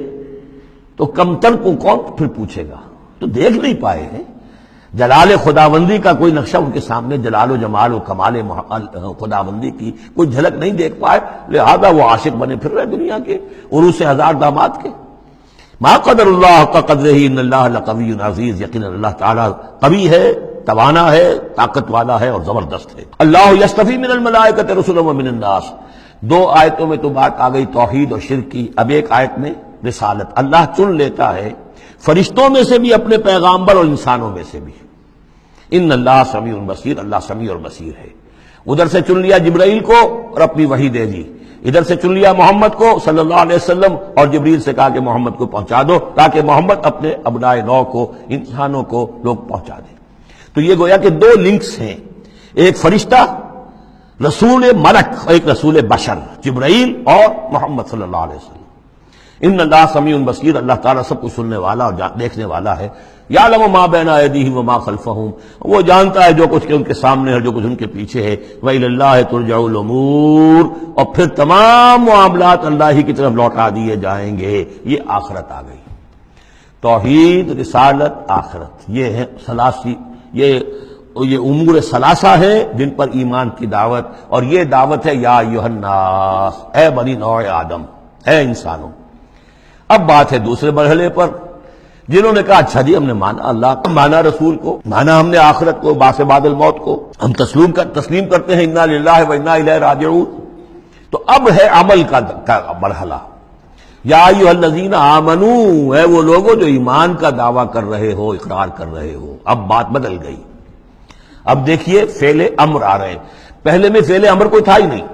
تو کمتر کو کون پھر پوچھے گا؟ تو دیکھ نہیں پائے ہیں جلال خداوندی کا کوئی نقشہ ان کے سامنے، جلال و جمال و کمال خداوندی کی کوئی جھلک نہیں دیکھ پائے، لہذا وہ عاشق بنے پھر رہے دنیا کے عروس ہزار داماد کے۔ ما قدر اللہ حق قدرہ ان اللہ لقوی عزیز، یقینا اللہ تعالیٰ قوی ہے، توانا ہے، طاقت والا ہے اور زبردست ہے۔ اللہ یصطفی من الملائکۃ رسلا ومن الناس، 2 آیتوں میں تو بات آ گئی توحید اور شرک کی، اب ایک آیت میں رسالت۔ اللہ چن لیتا ہے فرشتوں میں سے بھی اپنے پیغامبر اور انسانوں میں سے بھی۔ ان اللہ سمیع بصیر، اللہ سمیع اور بصیر ہے۔ ادھر سے چن لیا جبرائیل کو اور اپنی وحی دے دی، ادھر سے چن لیا محمد کو صلی اللہ علیہ وسلم اور جبریل سے کہا کہ محمد کو پہنچا دو تاکہ محمد اپنے ابنائے نو کو، انسانوں کو لوگ پہنچا دیں۔ تو یہ گویا کہ دو لنکس ہیں، ایک فرشتہ رسول ملک اور ایک رسول بشر، جبرائیل اور محمد صلی اللہ علیہ وسلم۔ ان اللہ سمیع بصیر، اللہ تعالیٰ سب کچھ سننے والا اور دیکھنے والا ہے۔ یعلم ما بین ایدیہم وما خلفہم، وہ جانتا ہے جو کچھ کہ ان کے سامنے ہے، جو کچھ ان کے پیچھے ہے۔ وإلی اللہ ترجع الامور، اور پھر تمام معاملات اللہ ہی کی طرف لوٹا دیے جائیں گے۔ یہ آخرت آ گئی، توحید، رسالت، آخرت، یہ ہے ثلاثی، یہ امور ثلاثہ ہیں جن پر ایمان کی دعوت، اور یہ دعوت ہے یا ایھا الناس، اے بنی نوع آدم، اے انسانوں۔ اب بات ہے دوسرے مرحلے پر، جنہوں نے کہا اچھا جی ہم نے مانا اللہ کو، مانا رسول کو، مانا ہم نے آخرت کو، بعث بعد الموت کو، ہم تسلیم کرتے ہیں انا للہ و انا الیہ راجعون۔ تو اب ہے عمل کا مرحلہ، یا ایھا الذین آمنوا، اے وہ لوگوں جو ایمان کا دعویٰ کر رہے ہو، اقرار کر رہے ہو۔ اب بات بدل گئی، اب دیکھیے فعل امر آ رہے ہیں۔ پہلے میں فعل امر کوئی تھا ہی نہیں،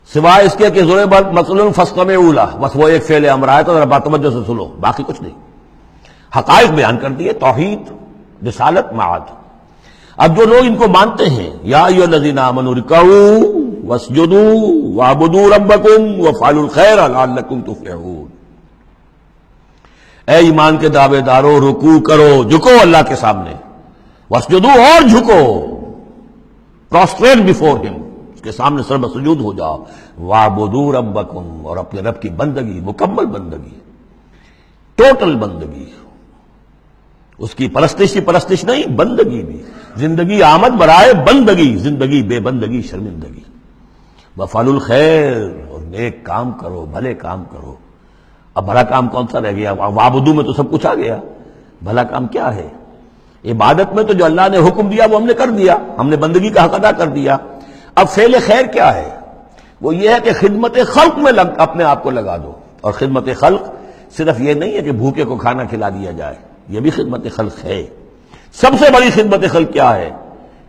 سوائے اس کے کہ ضرب مثلا فاستمعوا لہ، بس وہ ایک فعل امر آیا تو ذرا باتوجہ سے سنو، باقی کچھ نہیں۔ حقائق بیان کر دیے، توحید، رسالت، معاد۔ اب جو لوگ ان کو مانتے ہیں، یا ایھا الذین آمنوا ارکعوا واسجدوا واعبدوا ربکم وافعلوا الخیر لعلکم تفلحون، اے ایمان کے دعوے دارو رکوع کرو، جھکو اللہ کے سامنے، واسجدوا اور جھکو، پروسٹریٹ بیفور ہم، اس کے سامنے سر سجود ہو جاؤ، واعبدوا ربکم، اور اپنے رب کی بندگی، مکمل بندگی، ٹوٹل بندگی، اس کی پرستش نہیں، بندگی بھی، زندگی آمد برائے بندگی، زندگی بے بندگی شرمندگی۔ وفعلوا الخیر، اور نیک کام کرو، بھلے کام کرو۔ اب بھلا کام کون سا رہ گیا؟ وعبدو میں تو سب کچھ آ گیا، بھلا کام کیا ہے؟ عبادت میں تو جو اللہ نے حکم دیا وہ ہم نے کر دیا، ہم نے بندگی کا حق ادا کر دیا۔ اب فعل خیر کیا ہے؟ وہ یہ ہے کہ خدمت خلق میں اپنے آپ کو لگا دو، اور خدمت خلق صرف یہ نہیں ہے کہ بھوکے کو کھانا کھلا دیا جائے، یہ بھی خدمت خلق ہے۔ سب سے بڑی خدمت خلق کیا ہے؟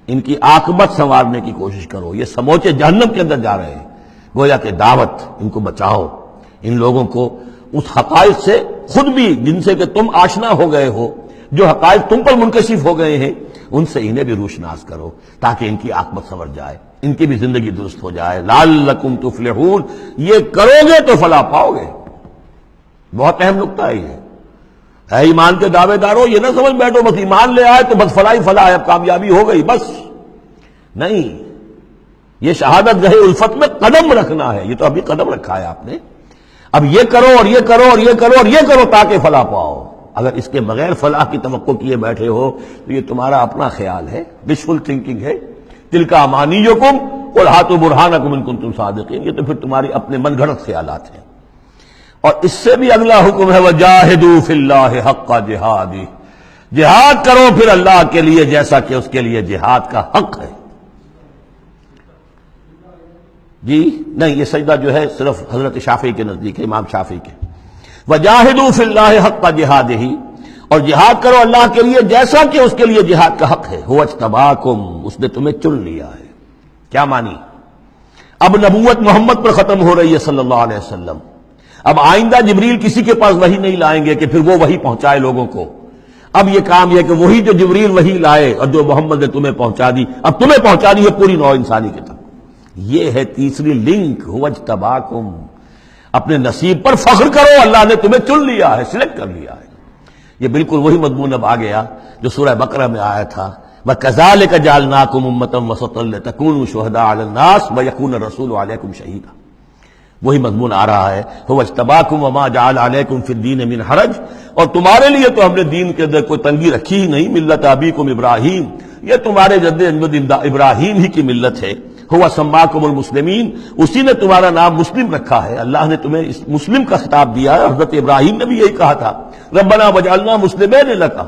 ان کی عاقبت سنوارنے کی کوشش کرو، یہ سموچے جہنم کے اندر جا رہے ہیں، گویا کہ دعوت، ان کو بچاؤ، ان لوگوں کو اس حقائق سے خود بھی جن سے کہ تم آشنا ہو گئے ہو، جو حقائق تم پر منکشف ہو گئے ہیں، ان سے انہیں بھی روشناس کرو تاکہ ان کی عاقبت سنور جائے، ان کی بھی زندگی درست ہو جائے۔ لعلکم تفلحون، یہ کرو گے تو فلاح پاؤ گے۔ بہت اہم نکتہ ہے یہ۔ اے ایمان کے دعوے دارو، یہ نہ سمجھ بیٹھو بس ایمان لے آئے تو بس فلاح ہی فلاح ہے، اب کامیابی ہو گئی بس، نہیں، یہ شہادت گاہ الفت میں قدم رکھنا ہے، یہ تو ابھی قدم رکھا ہے آپ نے، اب یہ کرو اور یہ کرو اور یہ کرو اور یہ کرو تاکہ فلاح پاؤ۔ اگر اس کے بغیر فلاح کی توقع کیے بیٹھے ہو تو یہ تمہارا اپنا خیال ہے، وشفل تھنکنگ ہے۔ تلک امانیکم قل ہاتوا برہانکم ان کنتم صادقین، یہ تو پھر تمہاری اپنے من گھڑت خیالات ہیں۔ اور اس سے بھی اگلا حکم ہے وجاہدوا فی اللہ حق جہادہ، جہاد کرو پھر اللہ کے لیے جیسا کہ اس کے لیے جہاد کا حق ہے۔ جی نہیں، یہ سجدہ جو ہے صرف حضرت شافعی کے نزدیک ہے، امام شافعی کے۔ وجاہدوا فی اللہ حق جہادہ، اور جہاد کرو اللہ کے لیے جیسا کہ اس کے لیے جہاد کا حق ہے۔ هو اجتباکم، اس نے تمہیں چن لیا ہے۔ کیا مانی؟ اب نبوت محمد پر ختم ہو رہی ہے صلی اللہ علیہ وسلم، اب آئندہ جبریل کسی کے پاس وحی نہیں لائیں گے کہ پھر وہ وحی پہنچائے لوگوں کو۔ اب یہ کام یہ کہ وہی جو جبریل وحی لائے اور جو محمد نے تمہیں پہنچا دی، اب تمہیں پہنچا دی ہے پوری نوع انسانی کی طرف۔ یہ ہے تیسری لنک، هو اجتباکم، اپنے نصیب پر فخر کرو، اللہ نے تمہیں چن لیا ہے، سلیکٹ کر لیا ہے۔ یہ بالکل وہی مضمون اب آ گیا جو سورہ بقرہ میں آیا تھا، وَكَذَلِكَ جَعَلْنَاكُمْ أُمَّةً وَسَطًا لِتَكُونُوا شُهَدَاءَ عَلَى النَّاسِ وَيَكُونَ الرَّسُولُ عَلَيْكُمْ شَهِيدًا، وہی مضمون آ رہا ہے، هُوَ اجْتَبَاكُمْ وَمَا جَعَلَ عَلَيْكُمْ فِي الدِّينِ مِنْ حَرَجٍ، اور تمہارے لیے تو ہم نے دین کے اندر کوئی تنگی رکھی ہی نہیں، ملت ابیکم ابراہیم، یہ تمہارے جد ابراہیم ہی کی ملت ہے۔ هُوَ سَمَّاكُمُ الْمُسْلِمِينَ، اسی نے تمہارا نام مسلم رکھا ہے، اللہ نے تمہیں اس مسلم کا خطاب دیا ہے۔ حضرت ابراہیم نے بھی یہی کہا تھا، ربنا وجعلنا مسلمین لک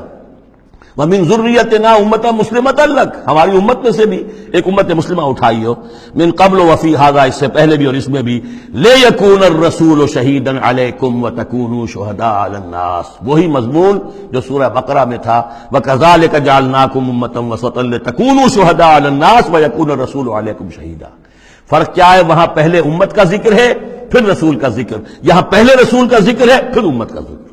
ومن ذریتنا امۃ مسلمۃ لک، ہماری امت میں سے بھی ایک امت مسلمہ اٹھائی ہو، من قبل وفی ھذا، اس سے پہلے بھی اور اس میں بھی، لیکون الرسول شہیدا علیکم وتکونوا شہداء علی الناس، وہی مضمون جو سورہ بقرہ میں تھا، وکذالک جعلناکم امۃ وسطا لتکونوا شہداء علی الناس ویکون الرسول علیکم شہیدا۔ فرق کیا ہے؟ وہاں پہلے امت کا ذکر ہے پھر رسول کا ذکر، یہاں پہلے رسول کا ذکر ہے پھر امت کا ذکر۔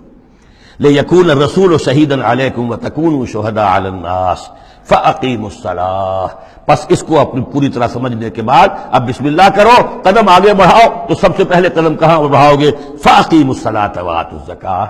لِيَكُونَ الرَّسُولُ شَهِيدًا عَلَيْكُمْ وَتَكُونُوا شُهَدَاءَ عَلَى النَّاسِ فَأَقِيمُوا الصَّلَاةَ۔ بس اس کو اپنی پوری طرح سمجھنے کے بعد اب بسم اللہ کرو، قدم آگے بڑھاؤ، تو سب سے پہلے قدم کہاں بڑھاؤ گے؟ فَأَقِيمُوا الصَّلَاةَ وَآتُوا الزَّكَاةَ،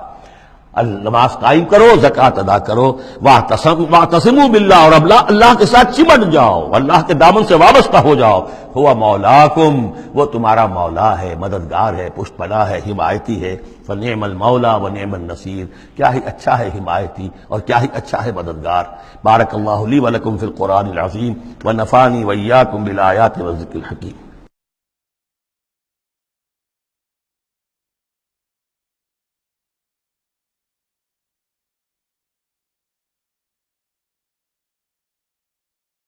نماز قائم کرو، زکوٰۃ ادا کرو، واعتصموا باللہ، اور اب اللہ کے ساتھ چمٹ جاؤ، اللہ کے دامن سے وابستہ ہو جاؤ۔ ہوا مولاکم، وہ تمہارا مولا ہے، مددگار ہے، پشت پناہ ہے، حمایتی ہے۔ فنعم المولا ونعم النصیر، کیا ہی اچھا ہے حمایتی اور کیا ہی اچھا ہے مددگار۔ بارک اللہ لی ولکم فی القرآن العظیم ونفعنی وإیاکم بالآیات والذکر الحکیم۔